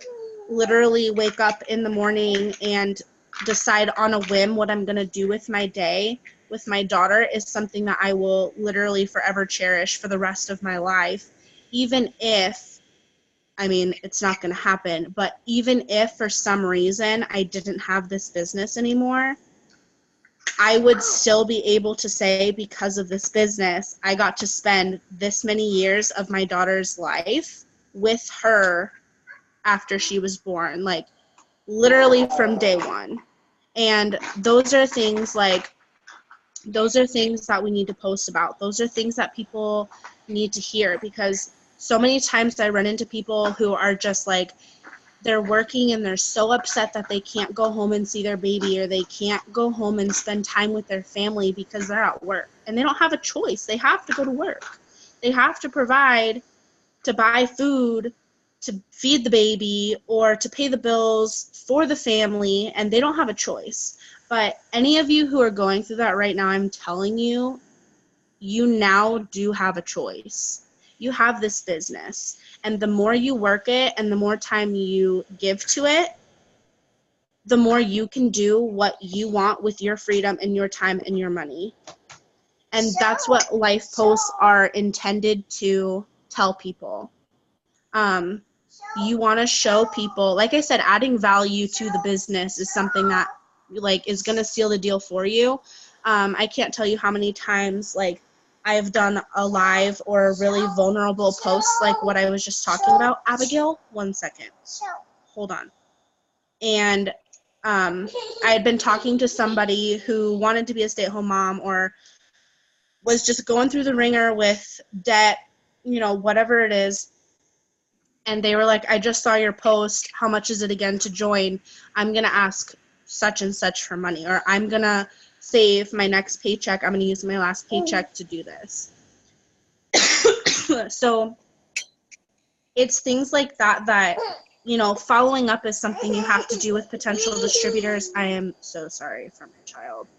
literally wake up in the morning and decide on a whim what I'm going to do with my day with my daughter is something that I will literally forever cherish for the rest of my life, even if, I mean, it's not going to happen, but even if for some reason I didn't have this business anymore, I would still be able to say because of this business, I got to spend this many years of my daughter's life with her after she was born. Like, literally from day one. And those are things that we need to post about. Those are things that people need to hear, because so many times I run into people who are just like, they're working and they're so upset that they can't go home and see their baby, or they can't go home and spend time with their family because they're at work. And they don't have a choice. They have to go to work. They have to provide, to buy food, to feed the baby, or to pay the bills for the family, and they don't have a choice. But any of you who are going through that right now, I'm telling you, you now do have a choice. You have this business, and the more you work it and the more time you give to it, the more you can do what you want with your freedom and your time and your money. And that's what life posts are intended to tell people. You want to show people, like I said, adding value to the business is something that is going to seal the deal for you. I can't tell you how many times I've done a live or a really vulnerable post like what I was just talking about. Abigail, 1 second. Hold on. And I had been talking to somebody who wanted to be a stay-at-home mom, or was just going through the ringer with debt, whatever it is. And they were like, I just saw your post. How much is it again to join? I'm going to ask such and such for money, or I'm going to save my next paycheck. I'm going to use my last paycheck to do this. So it's things like that, following up is something you have to do with potential distributors. I am so sorry for my child.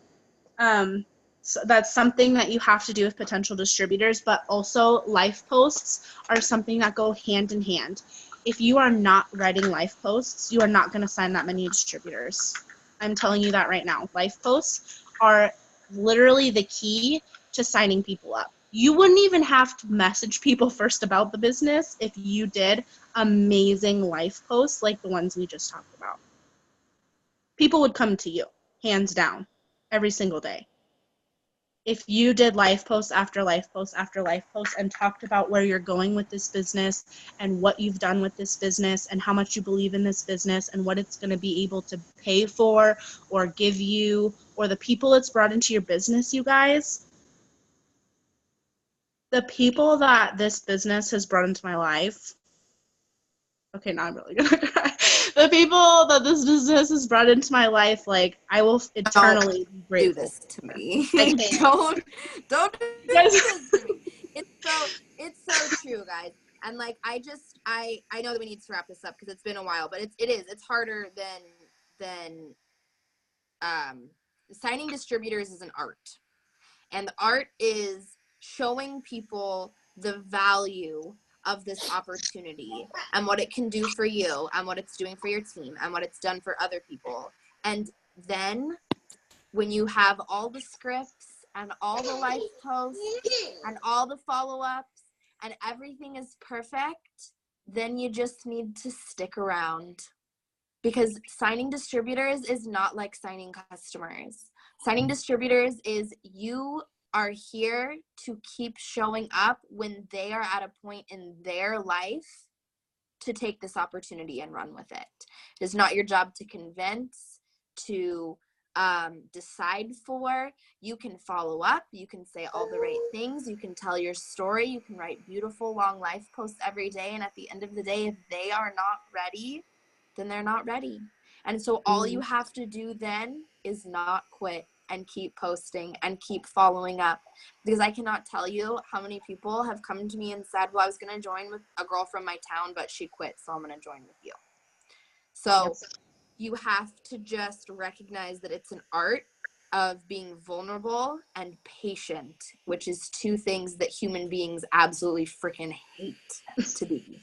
So that's something that you have to do with potential distributors, but also life posts are something that go hand in hand. If you are not writing life posts, you are not going to sign that many distributors. I'm telling you that right now. Life posts are literally the key to signing people up. You wouldn't even have to message people first about the business if you did amazing life posts like the ones we just talked about. People would come to you, hands down, every single day. If you did life posts after life posts after life posts and talked about where you're going with this business and what you've done with this business and how much you believe in this business and what it's going to be able to pay for or give you, or the people it's brought into your business, you guys, the people that this business has brought into my life, okay, now I'm really gonna cry. The people that this business has brought into my life, I will eternally be grateful. Do this to me. I can't. Don't do this to me. It's so true, guys. And I know that we need to wrap this up because it's been a while, but it's harder than signing distributors is an art. And the art is showing people the value of this opportunity and what it can do for you and what it's doing for your team and what it's done for other people. And then when you have all the scripts and all the life posts and all the follow-ups and everything is perfect, then you just need to stick around. Because signing distributors is not like signing customers. Signing distributors is you are here to keep showing up when they are at a point in their life to take this opportunity and run with it. It is not your job to convince, to decide for. You can follow up. You can say all the right things. You can tell your story. You can write beautiful long life posts every day. And at the end of the day, if they are not ready, then they're not ready. And so all you have to do then is not quit and keep posting and keep following up, because I cannot tell you how many people have come to me and said, well, I was going to join with a girl from my town, but she quit, so I'm going to join with you. So you have to just recognize that it's an art of being vulnerable and patient, which is two things that human beings absolutely freaking hate to be,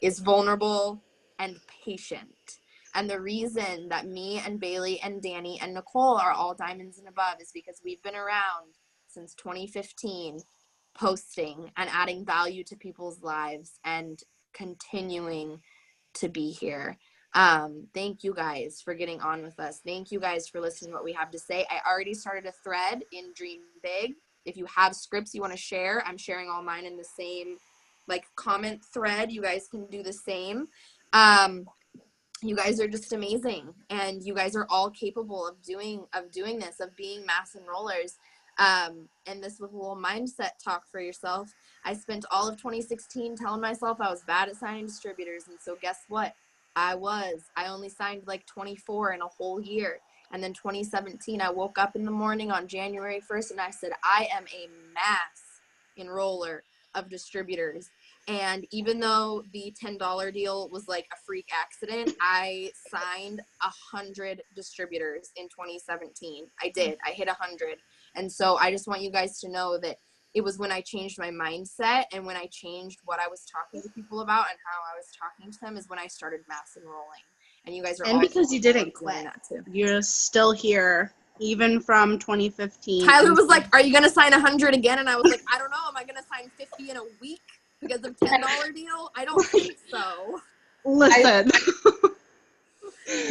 is vulnerable and patient. And the reason that me and Bailey and Danny and Nicole are all diamonds and above is because we've been around since 2015, posting and adding value to people's lives and continuing to be here. Thank you guys for getting on with us. Thank you guys for listening to what we have to say. I already started a thread in Dream Big. If you have scripts you want to share, I'm sharing all mine in the same comment thread. You guys can do the same. you guys are just amazing, and you guys are all capable of doing this, of being mass enrollers. And this was a little mindset talk for yourself. I spent all of 2016 telling myself I was bad at signing distributors, and so guess what? I only signed like 24 in a whole year. And then 2017, I woke up in the morning on January 1st and I said, I am a mass enroller of distributors. And even though the $10 deal was like a freak accident, I signed 100 distributors in 2017. I did. I hit 100. And so I just want you guys to know that it was when I changed my mindset and when I changed what I was talking to people about and how I was talking to them is when I started mass enrolling. And you guys are and all because you didn't quit, that too. You're still here, even from 2015. Tyler was like, "Are you gonna sign 100 again?" And I was like, "I don't know. Am I gonna sign 50 in a week because of $10 deal? I don't think so." Listen.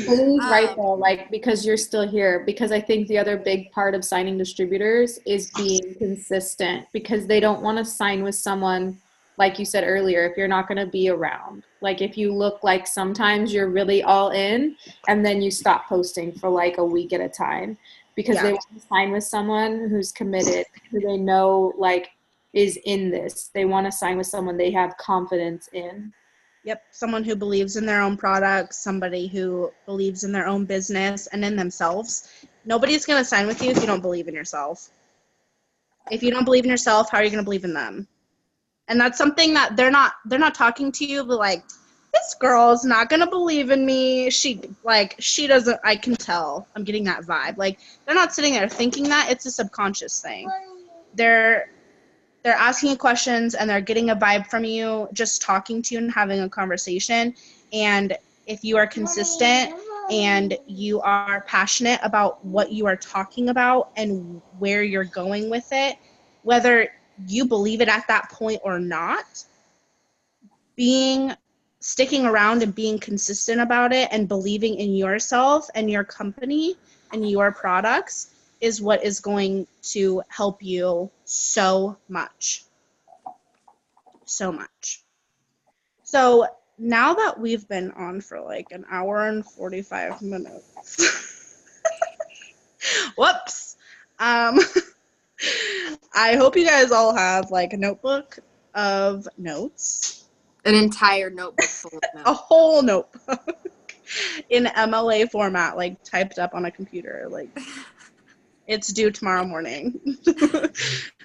Bailey's right though, like, because you're still here, because I think the other big part of signing distributors is being consistent, because they don't want to sign with someone, like you said earlier, if you're not going to be around. Like if you look like sometimes you're really all in and then you stop posting for like a week at a time, because they want to sign with someone who's committed, who they know like is in this. They want to sign with someone they have confidence in. Yep, someone who believes in their own products, somebody who believes in their own business and in themselves. Nobody's going to sign with you if you don't believe in yourself. If you don't believe in yourself, how are you going to believe in them? And that's something that they're not talking to you, but like, this girl's not going to believe in me. She doesn't, I can tell. I'm getting that vibe. Like, they're not sitting there thinking that. It's a subconscious thing. They're asking you questions and they're getting a vibe from you, just talking to you and having a conversation. And if you are consistent and you are passionate about what you are talking about and where you're going with it, whether you believe it at that point or not, sticking around and being consistent about it and believing in yourself and your company and your products is what is going to help you so much. So much. So now that we've been on for like an hour and 45 minutes, whoops. I hope you guys all have like a notebook of notes. An entire notebook full of notes. A whole notebook in MLA format, like typed up on a computer. Like, it's due tomorrow morning.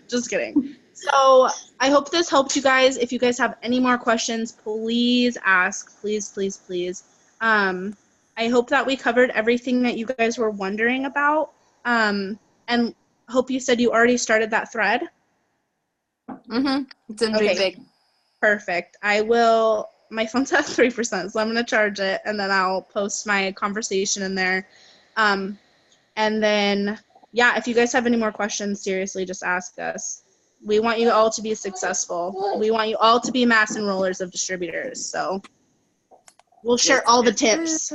Just kidding. So I hope this helped you guys. If you guys have any more questions, please ask. Please, please, please. I hope that we covered everything that you guys were wondering about. And hope you said you already started that thread. Mm-hmm. It's in pretty big. Perfect. My phone's at 3%, so I'm going to charge it, and then I'll post my conversation in there. And then, yeah, if you guys have any more questions, seriously, just ask us. We want you all to be successful. We want you all to be mass enrollers of distributors. So we'll share all the tips.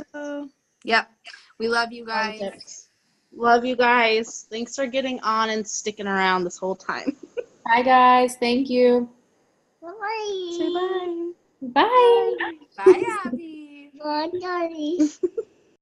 Yep. We love you guys. Love you guys. Thanks for getting on and sticking around this whole time. Bye, guys. Thank you. Bye. Say bye. Bye. Bye, Abby. Bye, Daddy.